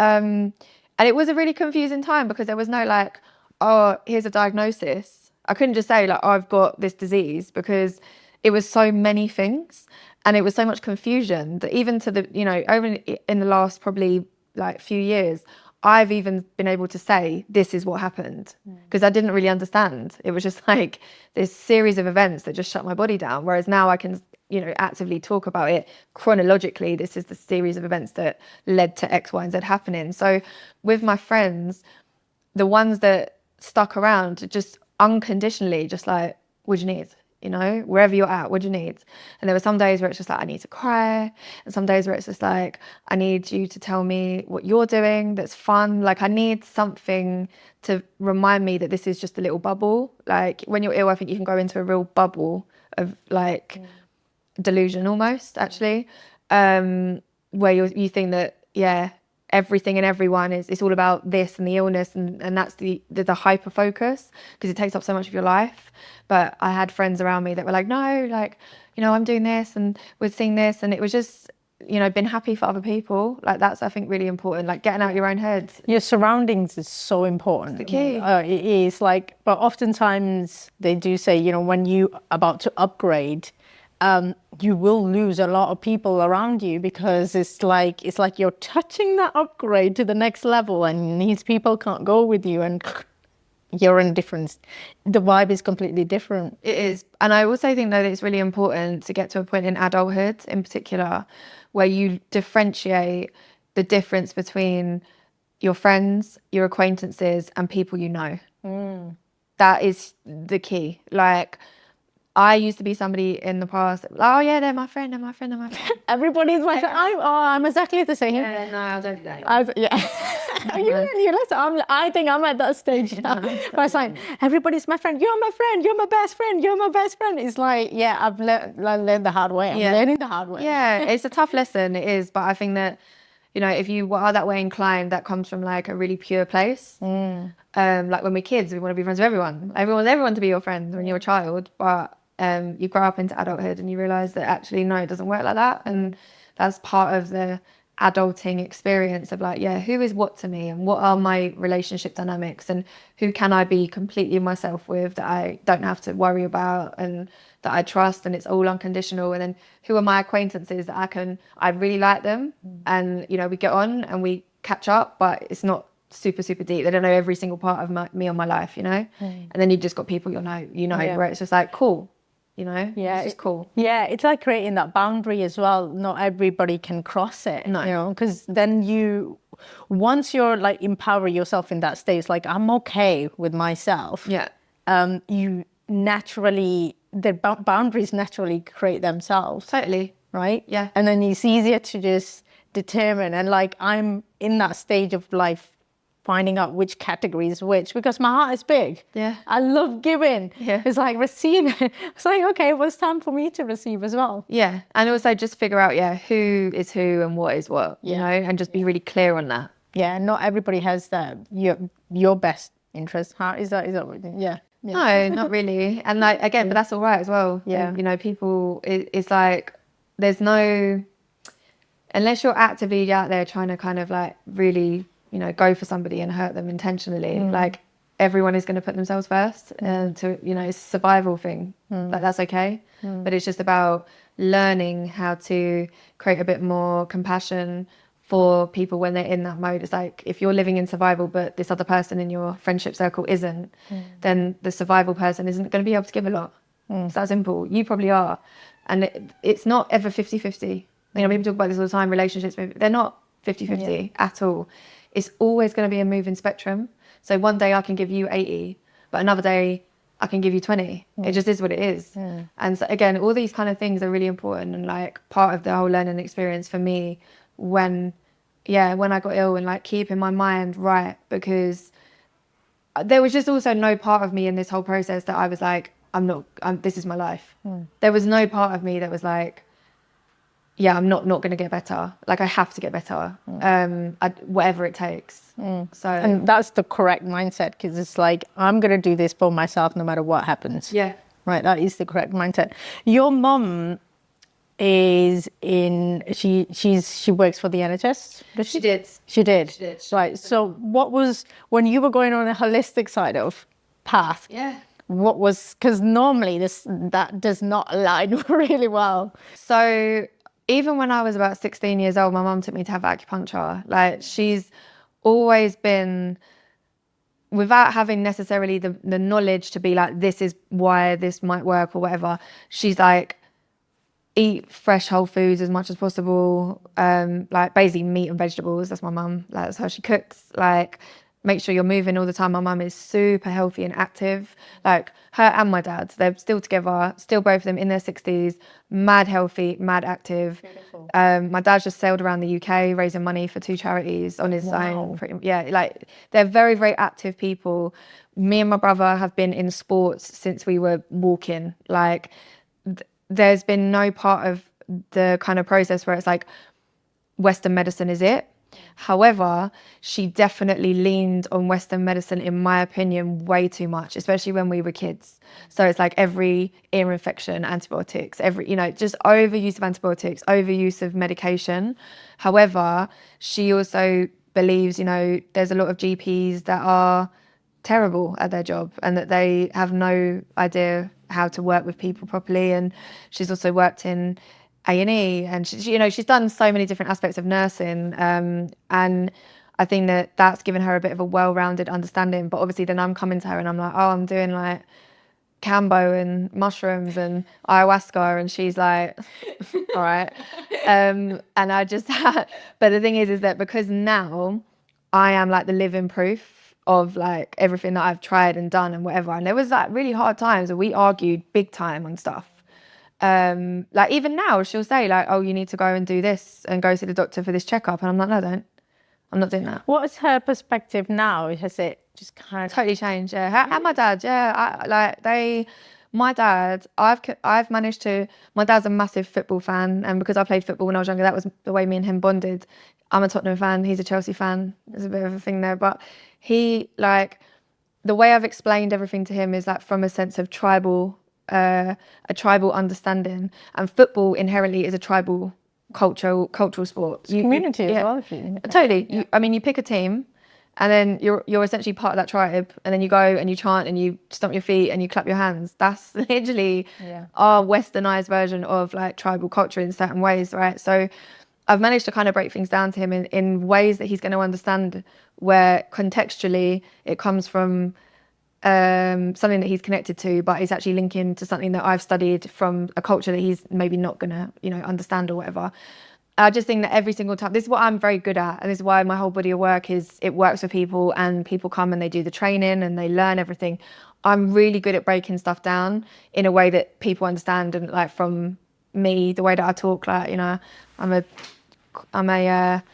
Speaker 1: And it was a really confusing time, because there was no like, oh, here's a diagnosis. I couldn't just say like, oh, I've got this disease, because it was so many things and it was so much confusion that even to the, over in the last probably like few years, I've even been able to say, this is what happened, because I didn't really understand. It was just like this series of events that just shut my body down. Whereas now I can, actively talk about it chronologically. This is the series of events that led to X, Y, and Z happening. So with my friends, the ones that stuck around, just unconditionally, just like, what do you need? Wherever you're at, what do you need? And there were some days where it's just like, I need to cry. And some days where it's just like, I need you to tell me what you're doing that's fun. Like, I need something to remind me that this is just a little bubble. Like, when you're ill, I think you can go into a real bubble of like delusion almost, actually, where you think that, yeah, everything and everyone is, it's all about this and the illness, and that's the hyper focus, because it takes up so much of your life. But I had friends around me that were like, no, like, I'm doing this and we're seeing this, and it was just, being happy for other people. Like, that's, I think, really important, like getting out your own head.
Speaker 2: Your surroundings is so important.
Speaker 1: It's the key.
Speaker 2: It is, like, but oftentimes they do say, when you about to upgrade, you will lose a lot of people around you, because it's like you're touching that upgrade to the next level, and these people can't go with you, and you're in different. The vibe is completely different.
Speaker 1: It is. And I also think that it's really important to get to a point in adulthood in particular where you differentiate the difference between your friends, your acquaintances, and people you know. That is the key. Like, I used to be somebody in the past, oh yeah, they're my friend, they're my friend, they're my friend.
Speaker 2: Everybody's my friend. I'm exactly the same.
Speaker 1: Yeah, no, I don't do that.
Speaker 2: I think I'm at that stage now. But it's like, everybody's my friend. You're my friend. You're my best friend. You're my best friend. It's like, yeah, I've learned the hard way. I'm learning the hard way.
Speaker 1: Yeah, it's a tough lesson. It is. But I think that, if you are that way inclined, that comes from like a really pure place. Like when we're kids, we want to be friends with everyone. Everyone wants everyone to be your friend when you're a child. But you grow up into adulthood and you realise that actually, no, it doesn't work like that. And that's part of the adulting experience of like, yeah, who is what to me and what are my relationship dynamics and who can I be completely myself with that I don't have to worry about and that I trust and it's all unconditional. And then who are my acquaintances that I really like them and, you know, we get on and we catch up, but it's not super deep. They don't know every single part of me or my life, you know. And then you've just got people where it's just like, cool, you know. It's just cool.
Speaker 2: Yeah, it's like creating that boundary as well. Not everybody can cross it.
Speaker 1: No.
Speaker 2: You know, because then once you're like empower yourself in that state, it's like I'm okay with myself.
Speaker 1: Yeah.
Speaker 2: You naturally, the boundaries naturally create themselves.
Speaker 1: Totally.
Speaker 2: Right.
Speaker 1: Yeah.
Speaker 2: And then it's easier to just determine, and like I'm in that stage of life finding out which category is which, because my heart is big.
Speaker 1: Yeah.
Speaker 2: I love giving.
Speaker 1: Yeah.
Speaker 2: It's like receiving. It's like, okay, well, it's time for me to receive as well.
Speaker 1: Yeah. And also just figure out, who is who and what is what, you know, and just be really clear on that.
Speaker 2: Yeah. Not everybody has that, your best interest. How is that? Yeah.
Speaker 1: No, not really. And like, again, but that's all right as well.
Speaker 2: Yeah.
Speaker 1: And, you know, people, it's like, there's no, unless you're actively out there trying to kind of like really, you know, go for somebody and hurt them intentionally, like everyone is going to put themselves first and you know, it's a survival thing. Like that's okay. But it's just about learning how to create a bit more compassion for people when they're in that mode. It's like if you're living in survival, but this other person in your friendship circle isn't, then the survival person isn't going to be able to give a lot. It's that simple. You probably are. And it's not ever 50-50. You know, people talk about this all the time, relationships, they're not 50-50 at all. It's always going to be a moving spectrum. So one day I can give you 80, but another day I can give you 20. It just is what it is. And so again, all these kind of things are really important and like part of the whole learning experience for me when I got ill, and like keeping my mind right, because there was just also no part of me in this whole process that I was like, this is my life. There was no part of me that was like, I'm not going to get better. Like I have to get better, whatever it takes. So,
Speaker 2: and that's the correct mindset, because it's like, I'm going to do this for myself no matter what happens.
Speaker 1: Yeah.
Speaker 2: Right. That is the correct mindset. Your mum is she works for the NHS. Does she?
Speaker 1: She did.
Speaker 2: Right. So what was, when you were going on a holistic side of path?
Speaker 1: Yeah.
Speaker 2: What was, because normally that does not align really well.
Speaker 1: So even when I was about 16 years old, my mum took me to have acupuncture. Like she's always been, without having necessarily the knowledge to be like, this is why this might work or whatever. She's like, eat fresh whole foods as much as possible. Like basically meat and vegetables. That's my mum. Like, that's how she cooks. Like make sure you're moving all the time. My mum is super healthy and active. Like her and my dad, they're still together, still both of them in their 60s, mad healthy, mad active.
Speaker 2: Beautiful.
Speaker 1: My dad's just sailed around the UK raising money for 2 charities on his own. Like they're very, very active people. Me and my brother have been in sports since we were walking. Like there's been no part of the kind of process where it's like Western medicine is it. However, she definitely leaned on Western medicine, in my opinion, way too much, especially when we were kids. So it's like every ear infection, antibiotics, just overuse of antibiotics, overuse of medication. However, she also believes, there's a lot of GPs that are terrible at their job and that they have no idea how to work with people properly. And she's also worked in A&E, and she's done so many different aspects of nursing, and I think that's given her a bit of a well-rounded understanding. But obviously then I'm coming to her and I'm like, I'm doing like Cambo and mushrooms and ayahuasca, and she's like, all right. And I just but the thing is that because now I am like the living proof of like everything that I've tried and done and whatever, and there was like really hard times where we argued big time on stuff. Like even now she'll say like, oh, you need to go and do this and go to the doctor for this checkup, and I'm like, no, don't. I'm not doing that.
Speaker 2: What is her perspective now? Has it just kind of
Speaker 1: totally changed? Yeah. And my dad, my dad, I've managed to, my dad's a massive football fan, and because I played football when I was younger, that was the way me and him bonded. I'm a Tottenham fan, he's a Chelsea fan. There's a bit of a thing there, but he, like, the way I've explained everything to him is like from a sense of a tribal understanding, and football inherently is a tribal cultural sport.
Speaker 2: Community as well.
Speaker 1: Totally. Yeah. You pick a team, and then you're essentially part of that tribe, and then you go and you chant and you stomp your feet and you clap your hands. That's literally our westernized version of like tribal culture in certain ways, right? So I've managed to kind of break things down to him in ways that he's going to understand, where contextually it comes from something that he's connected to, but it's actually linking to something that I've studied from a culture that he's maybe not gonna, understand or whatever. I just think that every single time, this is what I'm very good at, and this is why my whole body of work it works for people, and people come and they do the training and they learn everything. I'm really good at breaking stuff down in a way that people understand, and like from me, the way that I talk, like, I'm a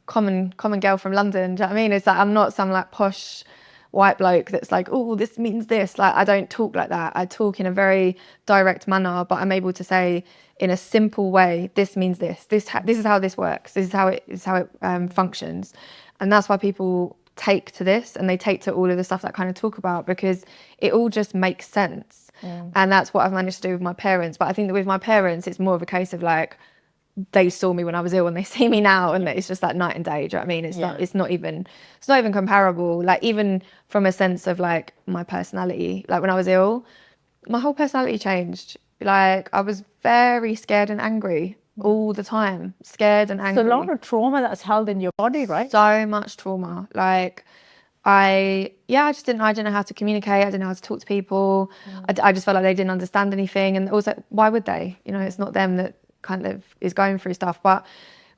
Speaker 1: common girl from London. Do you know what I mean? It's like I'm not some like posh white bloke that's like, oh, this means this. Like, I don't talk like that. I talk in a very direct manner, but I'm able to say in a simple way, this means this. This is how this works. This is how it functions, and that's why people take to this, and they take to all of the stuff that I kind of talk about, because it all just makes sense. And that's what I've managed to do with my parents. But I think that with my parents, it's more of a case of like, they saw me when I was ill and they see me now, and it's just like night and day. Do you know what I mean? It's not even comparable. Like, even from a sense of like my personality, like when I was ill, my whole personality changed. Like, I was very scared and angry all the time. Scared and angry.
Speaker 2: It's a lot of trauma that's held in your body, right?
Speaker 1: So much trauma. Like, I just didn't know how to communicate. I didn't know how to talk to people. I just felt like they didn't understand anything. And also, why would they? It's not them that kind of is going through stuff. But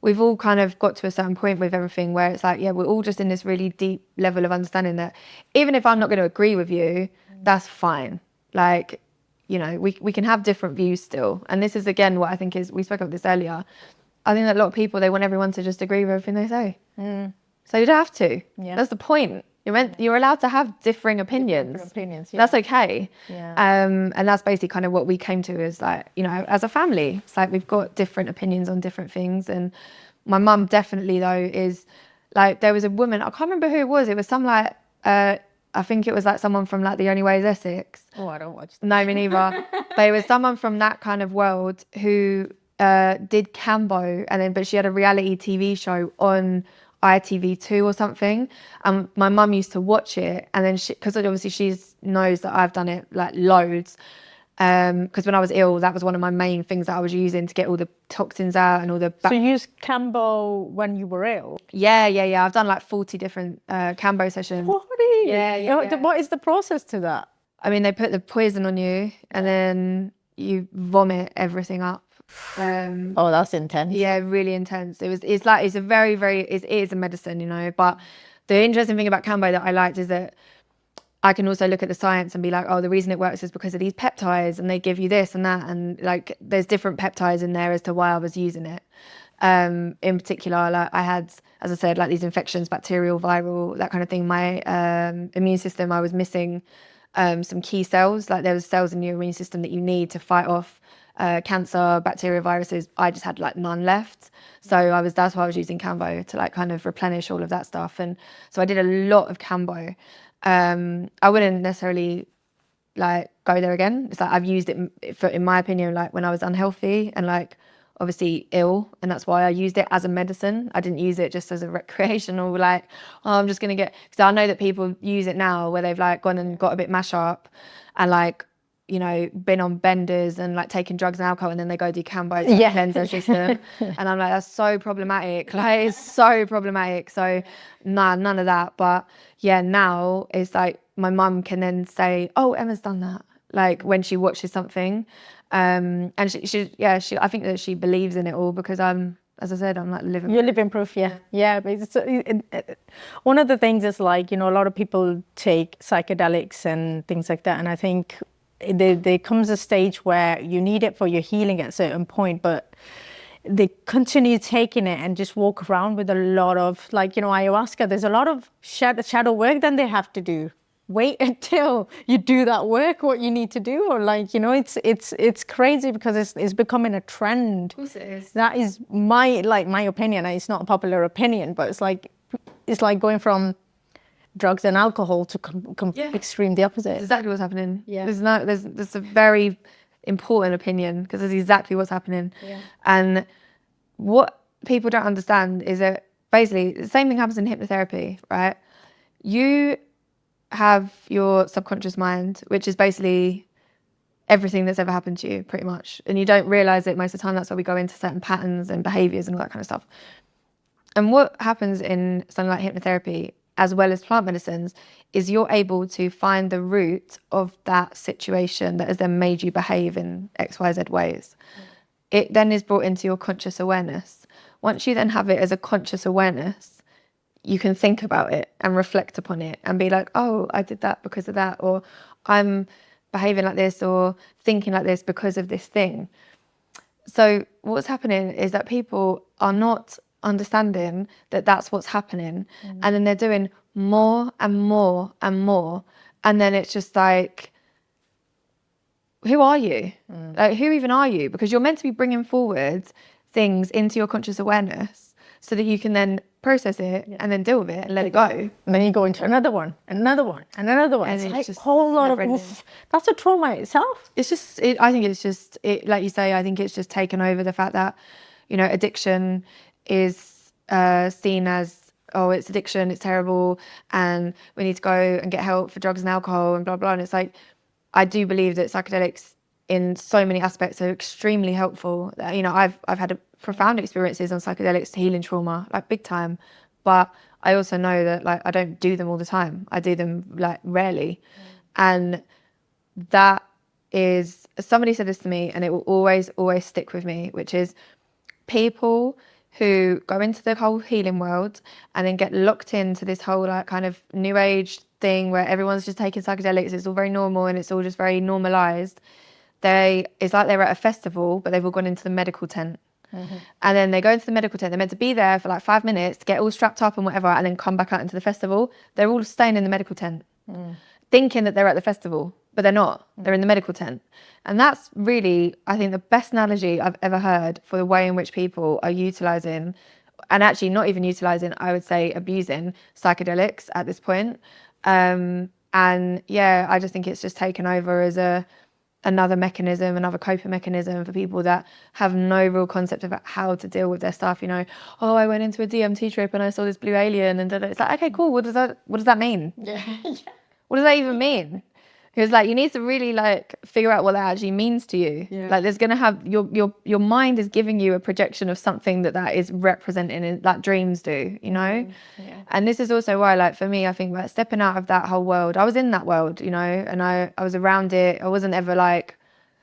Speaker 1: we've all kind of got to a certain point with everything where it's like, we're all just in this really deep level of understanding that even if I'm not going to agree with you, that's fine. Like, we can have different views still. And this is, again, what I think is, we spoke about this earlier, I think that a lot of people, they want everyone to just agree with everything they say. So you don't have to. That's the point. You're allowed to have differing opinions. That's okay. And that's basically kind of what we came to, is like, as a family, it's like we've got different opinions on different things. And my mum definitely, though, is like, there was a woman, I can't remember who it was. It was some like, I think it was like someone from like The Only Way is Essex.
Speaker 2: Oh, I don't watch that.
Speaker 1: No, me neither. But it was someone from that kind of world who did Cambo, but she had a reality TV show on ITV2 or something. My mum used to watch it, and then because obviously she knows that I've done it like loads. Because when I was ill, that was one of my main things that I was using to get all the toxins out and all the.
Speaker 2: So you used Cambo when you were ill?
Speaker 1: Yeah. I've done like 40 different Cambo sessions.
Speaker 2: 40? Yeah. What is the process to that?
Speaker 1: They put the poison on you, and then you vomit everything up.
Speaker 2: Oh, that's intense.
Speaker 1: Yeah, really intense. It's a very, very, it is a medicine, but the interesting thing about Cambo that I liked is that I can also look at the science and be like, oh, the reason it works is because of these peptides, and they give you this and that, and like there's different peptides in there as to why I was using it. In particular, like I had, as I said, like these infections, bacterial, viral, that kind of thing. My immune system, I was missing some key cells. Like, there was cells in your immune system that you need to fight off cancer, bacteria, viruses. I just had like none left. So that's why I was using Cambo, to like kind of replenish all of that stuff. And so I did a lot of Cambo. I wouldn't necessarily like go there again. It's like I've used it for, in my opinion, like when I was unhealthy and like obviously ill, and that's why I used it as a medicine. I didn't use it just as a recreational, like, oh, I'm just gonna get, because I know that people use it now where they've like gone and got a bit mash up and like, been on benders and like taking drugs and alcohol, and then they go do Cambo to cleanse their system. And I'm like, that's so problematic. Like, it's so problematic. So nah, none of that. But yeah, now it's like my mum can then say, oh, Emma's done that. Like when she watches something. And she I think that she believes in it all, because as I said, I'm like living.
Speaker 2: You're living proof, yeah. But one of the things is like, a lot of people take psychedelics and things like that, and I think there comes a stage where you need it for your healing at a certain point, but they continue taking it and just walk around with a lot of, like, ayahuasca, there's a lot of shadow work then they have to do. Wait until you do that work, what you need to do, or like, it's crazy, because it's becoming a trend.
Speaker 1: Of course it is.
Speaker 2: That is my opinion. It's not a popular opinion, but it's like going from drugs and alcohol to extreme the opposite.
Speaker 1: That's exactly what's happening.
Speaker 2: Yeah.
Speaker 1: There's a very important opinion, because it's exactly what's happening.
Speaker 2: Yeah.
Speaker 1: And what people don't understand is that basically the same thing happens in hypnotherapy, right? You have your subconscious mind, which is basically everything that's ever happened to you, pretty much. And you don't realize it most of the time. That's why we go into certain patterns and behaviors and all that kind of stuff. And what happens in something like hypnotherapy, as well as plant medicines, is you're able to find the root of that situation that has then made you behave in XYZ ways. It then is brought into your conscious awareness. Once you then have it as a conscious awareness, you can think about it and reflect upon it and be like, oh, I did that because of that, or I'm behaving like this or thinking like this because of this thing. So what's happening is that people are not understanding that that's what's happening. And then they're doing more and more and more. And then it's just like, who are you? Like, who even are you? Because you're meant to be bringing forward things into your conscious awareness so that you can then process it and then deal with it and let it go.
Speaker 2: And then you go into another one, and another one.
Speaker 1: And
Speaker 2: it's like
Speaker 1: just
Speaker 2: a whole lot of, that's a trauma itself.
Speaker 1: It's just, I think it's just, like you say, I think it's just taken over the fact that, you know, addiction is seen as, oh, it's addiction, it's terrible, and we need to go and get help for drugs and alcohol and blah, blah. And it's like, I do believe that psychedelics in so many aspects are extremely helpful. You know, I've had profound experiences on psychedelics healing trauma, like big time. But I also know that, like, I don't do them all the time. I do them like rarely. And that is, somebody said this to me and it will always stick with me, which is people who go into the whole healing world and then get locked into this whole like kind of new age thing where everyone's just taking psychedelics, it's all very normal and it's all just very normalized. It's like they're at a festival, but they've all gone into the medical tent. And then they go into the medical tent, they're meant to be there for like 5 minutes to get all strapped up and whatever, and then come back out into the festival. They're all staying in the medical tent, thinking that they're at the festival, but they're not. They're in the medical tent. And that's really, I think, the best analogy I've ever heard for the way in which people are utilising, and actually not even utilising, I would say abusing psychedelics at this point. And yeah, I just think it's just taken over as another mechanism, another coping mechanism for people that have no real concept about how to deal with their stuff. You know, oh, I went into a DMT trip and I saw this blue alien, and it's like, okay, cool. What does that mean?
Speaker 2: Yeah.
Speaker 1: What does that even mean? Because like you need to really like figure out what that actually means to you.
Speaker 2: Yeah.
Speaker 1: Like there's gonna have your mind is giving you a projection of something that is representing in, like dreams do, you know.
Speaker 2: Yeah.
Speaker 1: And this is also why, like for me, I think like stepping out of that whole world, I was in that world, you know, and I was around it. I wasn't ever like,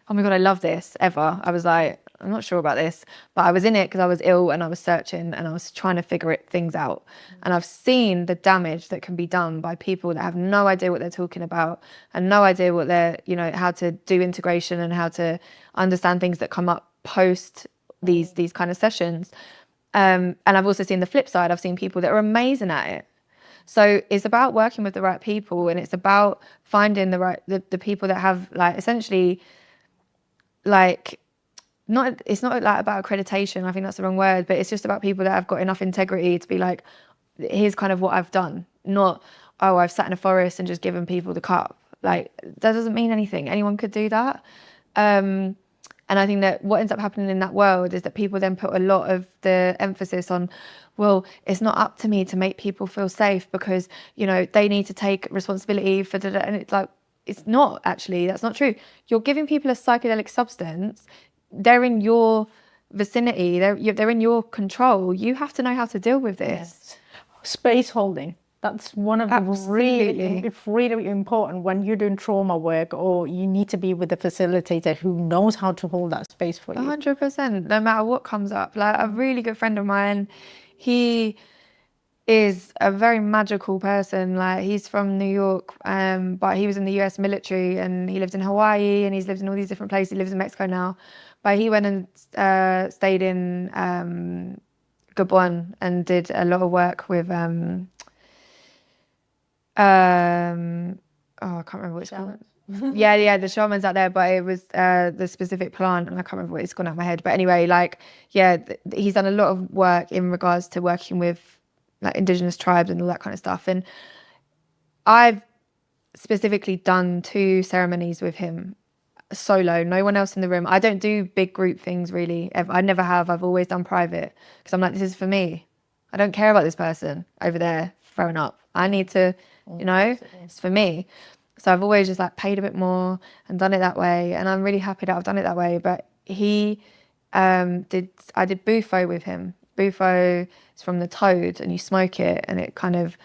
Speaker 1: oh my god, I love this ever. I was like, I'm not sure about this, but I was in it because I was ill and I was searching and I was trying to figure things out. And I've seen the damage that can be done by people that have no idea what they're talking about and no idea what they're, you know, how to do integration and how to understand things that come up post these kind of sessions. And I've also seen the flip side. I've seen people that are amazing at it. So it's about working with the right people, and it's about finding the people that have like essentially like, it's not like about accreditation, I think that's the wrong word, but it's just about people that have got enough integrity to be like, here's kind of what I've done, not, oh, I've sat in a forest and just given people the cup. Like, that doesn't mean anything. Anyone could do that. And I think that what ends up happening in that world is that people then put a lot of the emphasis on, well, it's not up to me to make people feel safe because, you know, they need to take responsibility for the, and it's like, it's not actually, that's not true. You're giving people a psychedelic substance. They're in your vicinity. They're in your control. You have to know how to deal with this.
Speaker 2: Yes. Space holding. That's one of the really important when you're doing trauma work, or you need to be with a facilitator who knows how to hold that space for you.
Speaker 1: 100%, no matter what comes up. Like a really good friend of mine, he is a very magical person. Like he's from New York, but he was in the US military and he lived in Hawaii and he's lived in all these different places. He lives in Mexico now, but he went and stayed in Gabon and did a lot of work with oh, I can't remember what it's called. yeah, the shamans out there, but it was the specific plant, and I can't remember what it's gone out of my head. But anyway, like, yeah, he's done a lot of work in regards to working with like indigenous tribes and all that kind of stuff. And I've specifically done 2 ceremonies with him, solo, no one else in the room. I don't do big group things really. I never have. I've always done private because I'm like, this is for me. I don't care about this person over there throwing up. I need to, it's for me. So I've always just like paid a bit more and done it that way. And I'm really happy that I've done it that way. But I did Bufo with him. Bufo is from the toad and you smoke it and it kind of,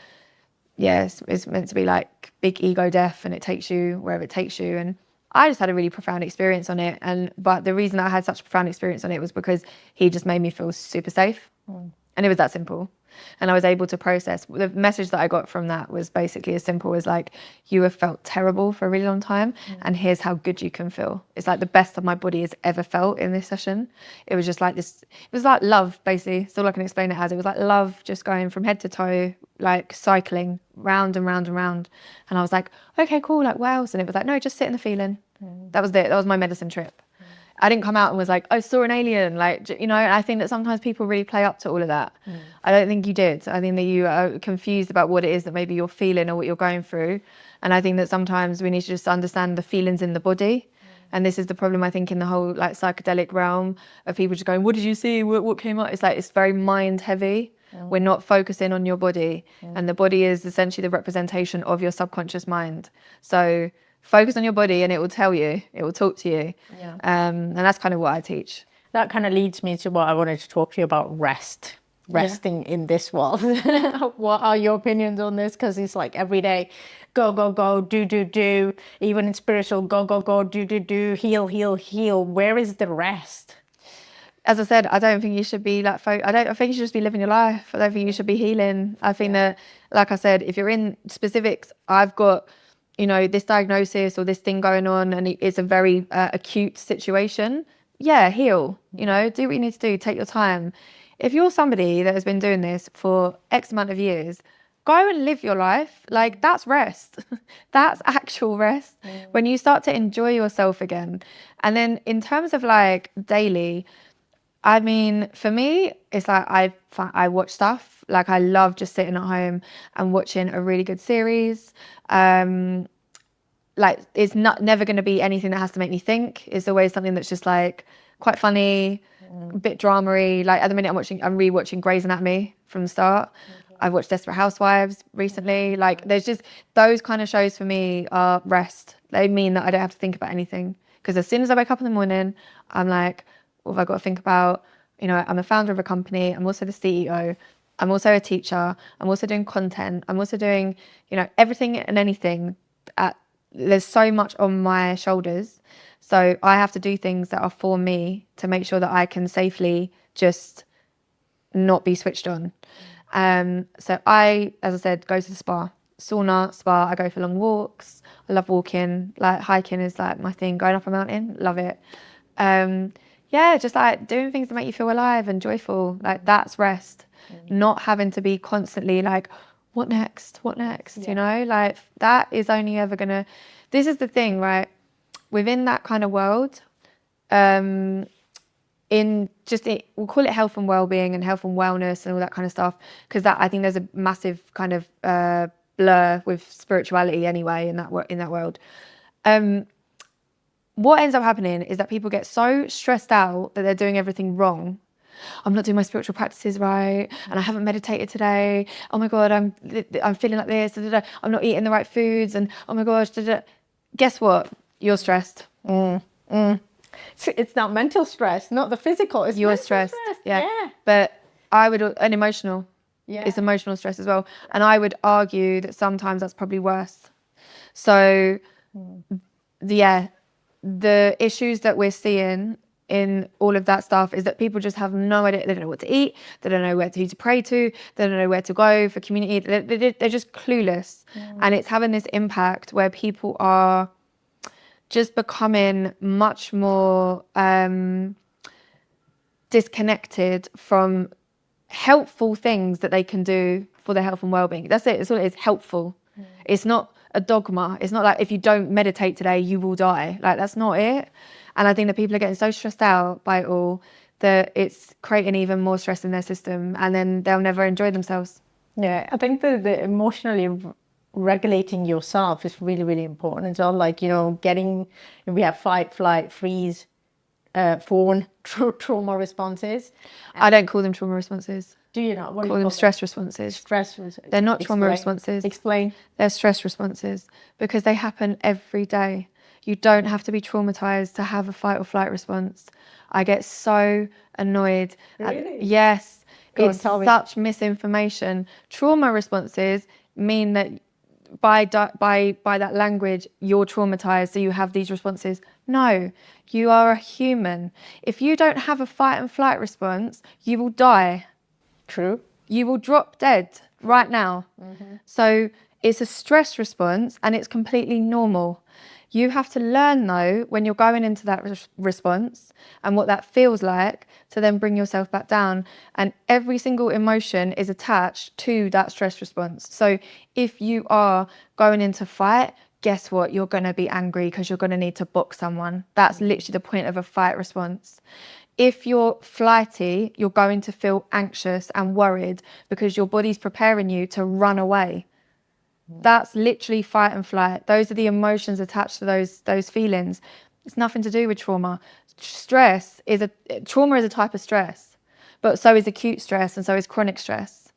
Speaker 1: it's meant to be like big ego death and it takes you wherever it takes you. And I just had a really profound experience on it. But the reason I had such a profound experience on it was because he just made me feel super safe. And it was that simple. And I was able to process. The message that I got from that was basically as simple as like, you have felt terrible for a really long time and here's how good you can feel. It's like the best that my body has ever felt in this session. It was just like this, it was like love basically. It's all I can explain it as. It was like love just going from head to toe, like cycling round and round and round. And I was like, okay, cool, like what else? And it was like, no, just sit in the feeling. That was it. That was my medicine trip. I didn't come out and was like, I saw an alien, like, and I think that sometimes people really play up to all of that. I don't think you did. I think that you are confused about what it is that maybe you're feeling or what you're going through. And I think that sometimes we need to just understand the feelings in the body. And this is the problem, I think, in the whole like psychedelic realm of people just going, what did you see? What came up? It's like, it's very mind heavy. We're not focusing on your body. And the body is essentially the representation of your subconscious mind. So focus on your body and it will tell you, it will talk to you. And that's kind of what I teach.
Speaker 2: That kind of leads me to what I wanted to talk to you about, resting in this world. What are your opinions on this? Because it's like every day, go, go, go, do. Even in spiritual, go, go, go, do, heal, heal, heal. Where is the rest?
Speaker 1: As I said, I don't think you should be like, I think you should just be living your life. I don't think you should be healing. I think that, like I said, if you're in specifics, I've got, this diagnosis or this thing going on and it's a very acute situation, heal, do what you need to do, take your time. If you're somebody that has been doing this for X amount of years, go and live your life. Like, that's rest. That's actual rest. When you start to enjoy yourself again. And then in terms of like daily, I mean, for me, it's like I watch stuff. Like, I love just sitting at home and watching a really good series. Like, it's never going to be anything that has to make me think. It's always something that's just like quite funny, a bit dramery. Like at the minute, I'm rewatching Grey's Anatomy from the start. I've watched Desperate Housewives recently. Like, there's just those kind of shows for me are rest. They mean that I don't have to think about anything. Because as soon as I wake up in the morning, I'm like, what have I got to think about? I'm a founder of a company. I'm also the CEO. I'm also a teacher. I'm also doing content. I'm also doing, everything and anything. There's so much on my shoulders. So I have to do things that are for me to make sure that I can safely just not be switched on. So I, as I said, go to the spa, spa. I go for long walks. I love walking. Like, hiking is like my thing. Going up a mountain, love it. Just like doing things that make you feel alive and joyful. Like, that's rest. Not having to be constantly like, what next? Like, that is only ever gonna, this is the thing, right? Within that kind of world, we'll call it health and well-being and health and wellness and all that kind of stuff, because that, I think there's a massive kind of blur with spirituality anyway in that world. What ends up happening is that people get so stressed out that they're doing everything wrong. I'm not doing my spiritual practices right, and I haven't meditated today. Oh my God, I'm feeling like this. I'm not eating the right foods, and oh my gosh. Guess what? You're stressed.
Speaker 2: It's not mental stress, not the physical. It's
Speaker 1: you're stressed. Yeah. But and emotional. Yeah. It's emotional stress as well. And I would argue that sometimes that's probably worse. So, the issues that we're seeing in all of that stuff is that people just have no idea. They don't know what to eat. They don't know who to pray to. They don't know where to go for community. They're just clueless. And it's having this impact where people are just becoming much more disconnected from helpful things that they can do for their health and well-being. That's it. It's all it is, helpful. It's not a dogma. It's not like if you don't meditate today, you will die. Like, that's not it. And I think that people are getting so stressed out by it all that it's creating even more stress in their system, and then they'll never enjoy themselves.
Speaker 2: Yeah, I think the emotionally regulating yourself is really, really important. So like, we have fight, flight, freeze, fawn, trauma responses.
Speaker 1: I don't call them trauma responses.
Speaker 2: Do you not? What do
Speaker 1: Call
Speaker 2: you
Speaker 1: them
Speaker 2: call
Speaker 1: stress responses.
Speaker 2: Stress responses.
Speaker 1: They're not trauma responses.
Speaker 2: Explain.
Speaker 1: They're stress responses because they happen every day. You don't have to be traumatized to have a fight or flight response. I get so annoyed.
Speaker 2: Really?
Speaker 1: Yes.
Speaker 2: It's
Speaker 1: such misinformation. Trauma responses mean that by that language, you're traumatized, so you have these responses. No, you are a human. If you don't have a fight and flight response, you will die.
Speaker 2: True.
Speaker 1: You will drop dead right now. Mm-hmm. So it's a stress response and it's completely normal. You have to learn, though, when you're going into that response and what that feels like, to then bring yourself back down. And every single emotion is attached to that stress response. So if you are going into fight, guess what? You're going to be angry because you're going to need to box someone. That's literally the point of a fight response. If you're flighty, you're going to feel anxious and worried because your body's preparing you to run away. That's literally fight and flight. Those are the emotions attached to those feelings. It's nothing to do with trauma. Trauma is a type of stress, but so is acute stress and so is chronic stress.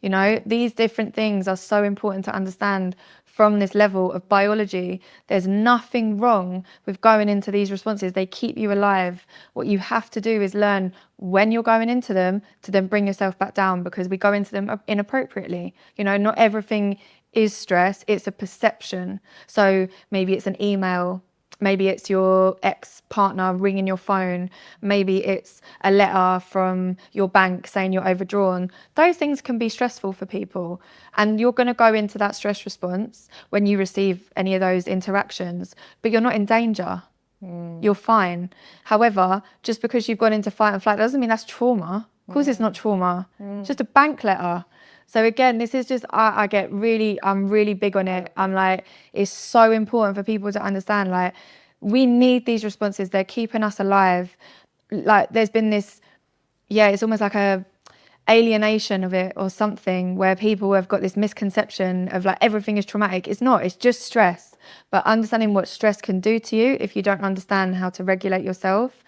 Speaker 1: These different things are so important to understand from this level of biology. There's nothing wrong with going into these responses. They keep you alive. What you have to do is learn when you're going into them to then bring yourself back down, because we go into them inappropriately. Not everything is stress, it's a perception. So maybe it's an email, maybe it's your ex-partner ringing your phone, maybe it's a letter from your bank saying you're overdrawn. Those things can be stressful for people, and you're going to go into that stress response when you receive any of those interactions, but you're not in danger. You're fine. However, just because you've gone into fight and flight doesn't mean that's trauma. Of course it's not trauma. It's just a bank letter. So again, this is just, I'm really big on it. I'm like, it's so important for people to understand, like, we need these responses. They're keeping us alive. Like, there's been this, it's almost like a alienation of it or something, where people have got this misconception of like everything is traumatic. It's not, it's just stress. But understanding what stress can do to you if you don't understand how to regulate yourself,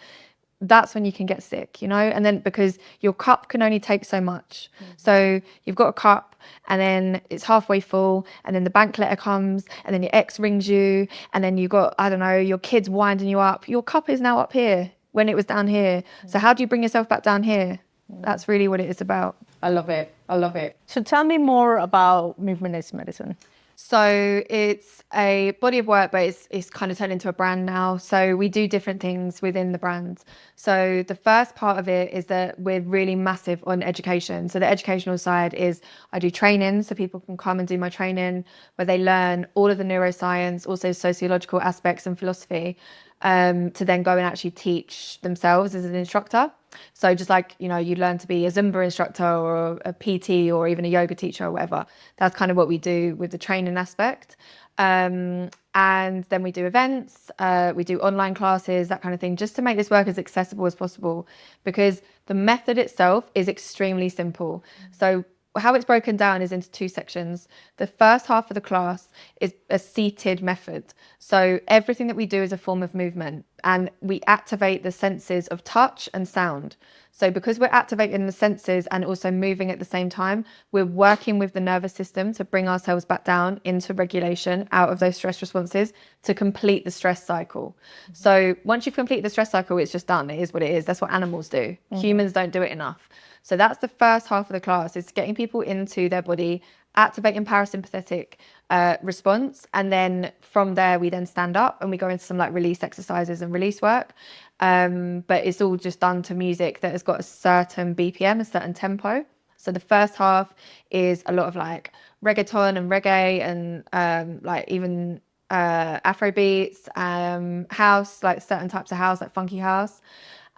Speaker 1: that's when you can get sick, and then because your cup can only take so much. So you've got a cup and then it's halfway full, and then the bank letter comes, and then your ex rings you, and then you got, I don't know, your kids winding you up. Your cup is now up here when it was down here. So how do you bring yourself back down here? That's really what it is about.
Speaker 2: I love it. So tell me more about movement-based medicine.
Speaker 1: So it's a body of work, but it's kind of turned into a brand now. So we do different things within the brand. So the first part of it is that we're really massive on education. So the educational side is I do training, so people can come and do my training where they learn all of the neuroscience, also sociological aspects and philosophy, to then go and actually teach themselves as an instructor. So just like, you learn to be a Zumba instructor or a PT or even a yoga teacher or whatever. That's kind of what we do with the training aspect. And then we do events, we do online classes, that kind of thing, just to make this work as accessible as possible, because the method itself is extremely simple. So how it's broken down is into two sections. The first half of the class is a seated method. So everything that we do is a form of movement, and we activate the senses of touch and sound. So because we're activating the senses and also moving at the same time, we're working with the nervous system to bring ourselves back down into regulation, out of those stress responses, to complete the stress cycle. So once you've completed the stress cycle, it's just done. It is what it is. That's what animals do. Humans don't do it enough. So that's the first half of the class, is getting people into their body, activating parasympathetic response. And then from there, we then stand up and we go into some like release exercises and release work. But it's all just done to music that has got a certain BPM, a certain tempo. So the first half is a lot of like reggaeton and reggae and like even Afro beats, house, like certain types of house, like funky house.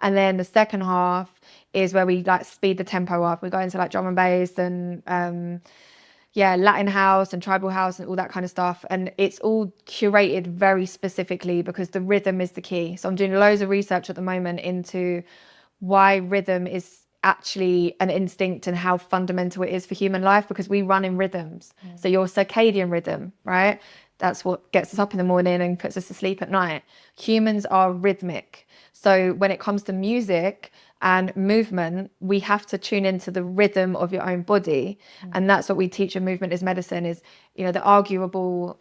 Speaker 1: And then the second half is where we like speed the tempo up. We go into like drum and bass and Latin house and tribal house and all that kind of stuff. And it's all curated very specifically because the rhythm is the key. So I'm doing loads of research at the moment into why rhythm is actually an instinct and how fundamental it is for human life, because we run in rhythms. So your circadian rhythm, right? That's what gets us up in the morning and puts us to sleep at night. Humans are rhythmic. So when it comes to music and movement, we have to tune into the rhythm of your own body. And that's what we teach in Movement is Medicine is, you know, the arguable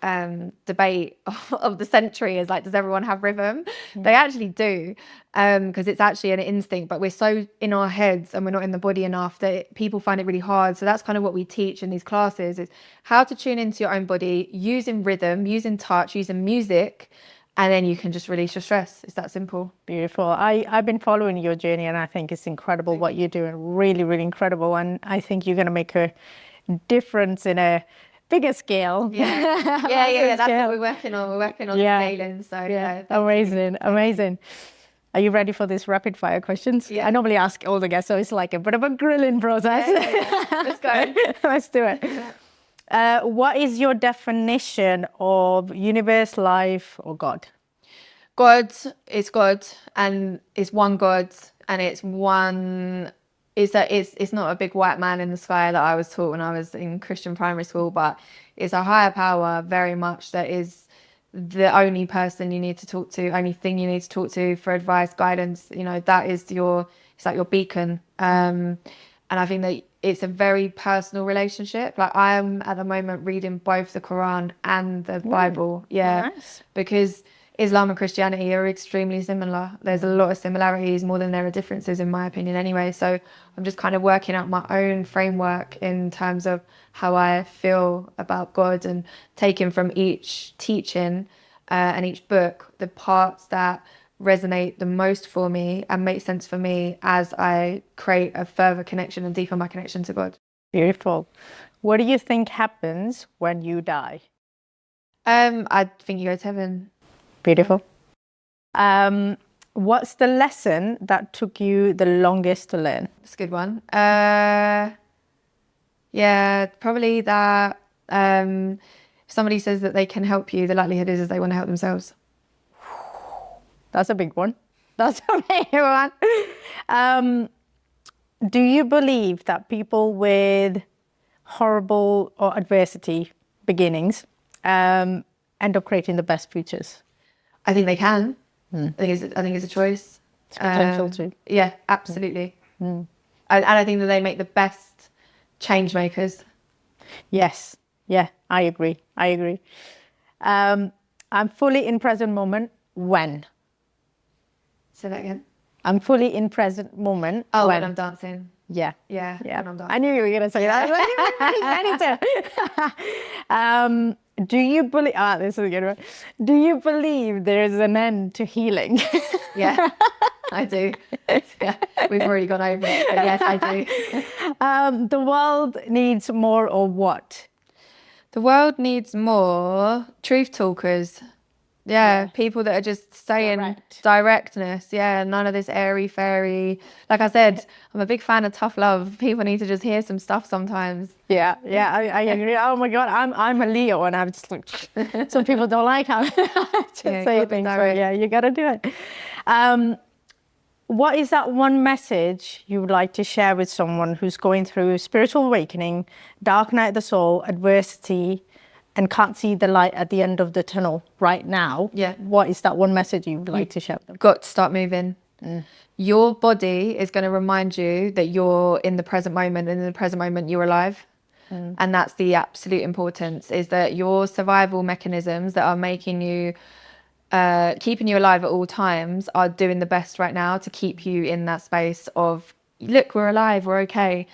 Speaker 1: debate of the century is like, does everyone have rhythm? They actually do, because it's actually an instinct, but we're so in our heads and we're not in the body enough that people find it really hard. So that's kind of what we teach in these classes, is how to tune into your own body using rhythm, using touch, using music. And then you can just release your stress. It's that simple.
Speaker 2: Beautiful. I've been following your journey, and I think it's incredible what you're doing. Really, really incredible. And I think you're going to make a difference in a bigger scale.
Speaker 1: Yeah. That's what we're working on. We're working on scaling. So yeah.
Speaker 2: Amazing. Are you ready for this rapid fire questions?
Speaker 1: Yeah.
Speaker 2: I normally ask all the guests, so it's like a bit of a grilling process.
Speaker 1: Let's go.
Speaker 2: Let's do it. What is your definition of universe, life, or God?
Speaker 1: God is God, and it's one God, and it's one. It's not a big white man in the sky that I was taught when I was in Christian primary school, but it's a higher power, very much, that is the only person you need to talk to, only thing you need to talk to for advice, guidance. You know, that is it's like your beacon. And I think that it's a very personal relationship. Like, I'm at the moment reading both the Quran and the Bible. Yeah.
Speaker 2: Nice.
Speaker 1: Because Islam and Christianity are extremely similar. There's a lot of similarities, more than there are differences, in my opinion, anyway. So I'm just kind of working out my own framework in terms of how I feel about God, and taking from each teaching and each book the parts that resonate the most for me and make sense for me as I create a further connection and deepen my connection to God.
Speaker 2: Beautiful. What do you think happens when you die?
Speaker 1: I think you go to heaven.
Speaker 2: Beautiful. What's the lesson that took you the longest to learn?
Speaker 1: That's a good one. Yeah, probably that if somebody says that they can help you, the likelihood is they want to help themselves.
Speaker 2: That's a big one. That's a big one. Do you believe that people with horrible or adversity beginnings end up creating the best futures?
Speaker 1: I think they can. I think it's a choice.
Speaker 2: It's potential too.
Speaker 1: Yeah, absolutely. And I think that they make the best change makers.
Speaker 2: Yes. Yeah, I agree. I'm fully in present moment when?
Speaker 1: Say that again.
Speaker 2: I'm fully in present moment.
Speaker 1: Oh, when I'm dancing.
Speaker 2: Yeah.
Speaker 1: When I'm dancing.
Speaker 2: I knew you were going to say that. I need to. Do you believe? This is a good one. Do you believe there is an end to healing?
Speaker 1: Yeah, I do. Yeah, we've already gone over it, but yes, I do.
Speaker 2: The world needs more, or what?
Speaker 1: The world needs more truth talkers. Yeah, people that are just saying directness. Yeah, none of this airy fairy. Like I said, I'm a big fan of tough love. People need to just hear some stuff sometimes.
Speaker 2: Yeah, I agree. Oh my God, I'm a Leo, and I'm just like, some people don't like how I say things. So yeah, you gotta do it. What is that one message you would like to share with someone who's going through a spiritual awakening, dark night of the soul, adversity, and can't see the light at the end of the tunnel right now?
Speaker 1: Yeah.
Speaker 2: What is that one message you would like to share with them?
Speaker 1: Got to start moving. Your body is going to remind you that you're in the present moment, and in the present moment you're alive. And that's the absolute importance, is that your survival mechanisms that are making you keeping you alive at all times are doing the best right now to keep you in that space of, look, we're alive, we're okay.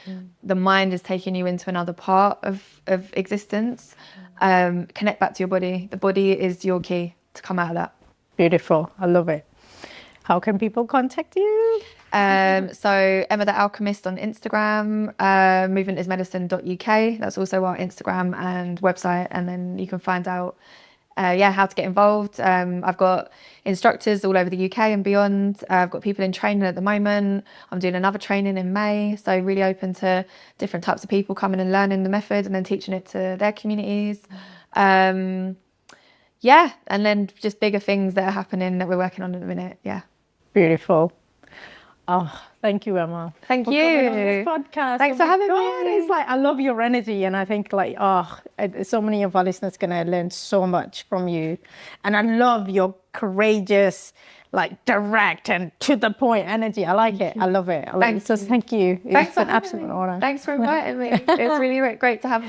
Speaker 1: The mind is taking you into another part of existence. Connect back to your body. The body is your key to come out of that.
Speaker 2: Beautiful. I love it. How can people contact you?
Speaker 1: So Emma the Alchemist on Instagram, movementismedicine.uk. That's also our Instagram and website. And then you can find out how to get involved. I've got instructors all over the UK and beyond. I've got people in training at the moment. I'm doing another training in May, so really open to different types of people coming and learning the method and then teaching it to their communities. And then just bigger things that are happening that we're working on at the minute. Yeah.
Speaker 2: Beautiful. Oh, thank you, Emma.
Speaker 1: Thank
Speaker 2: for
Speaker 1: you.
Speaker 2: coming on this podcast.
Speaker 1: Thanks for having me.
Speaker 2: It's like, I love your energy. And I think like, so many of our listeners going to learn so much from you. And I love your courageous, like direct and to the point energy. I like it. I love it. So thank you. It's an absolute honor.
Speaker 1: Thanks for inviting me. It's really great to have,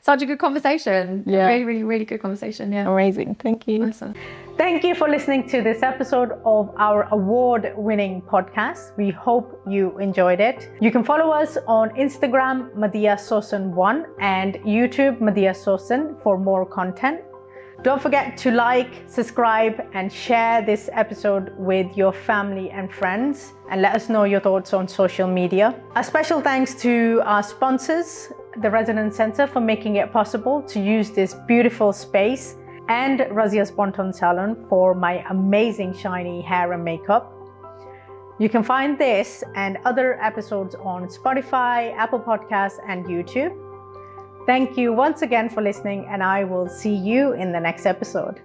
Speaker 1: such a good conversation.
Speaker 2: Yeah.
Speaker 1: Really good conversation. Yeah.
Speaker 2: Amazing. Thank you.
Speaker 1: Awesome.
Speaker 2: Thank you for listening to this episode of our award-winning podcast. We hope you enjoyed it. You can follow us on Instagram, Madiha Sosan 1, and YouTube, Madiha Sosan, for more content. Don't forget to like, subscribe, and share this episode with your family and friends, and let us know your thoughts on social media. A special thanks to our sponsors, the Resonance Center, for making it possible to use this beautiful space, and Razia's Bonton Salon for my amazing shiny hair and makeup. You can find this and other episodes on Spotify, Apple Podcasts, and YouTube. Thank you once again for listening, and I will see you in the next episode.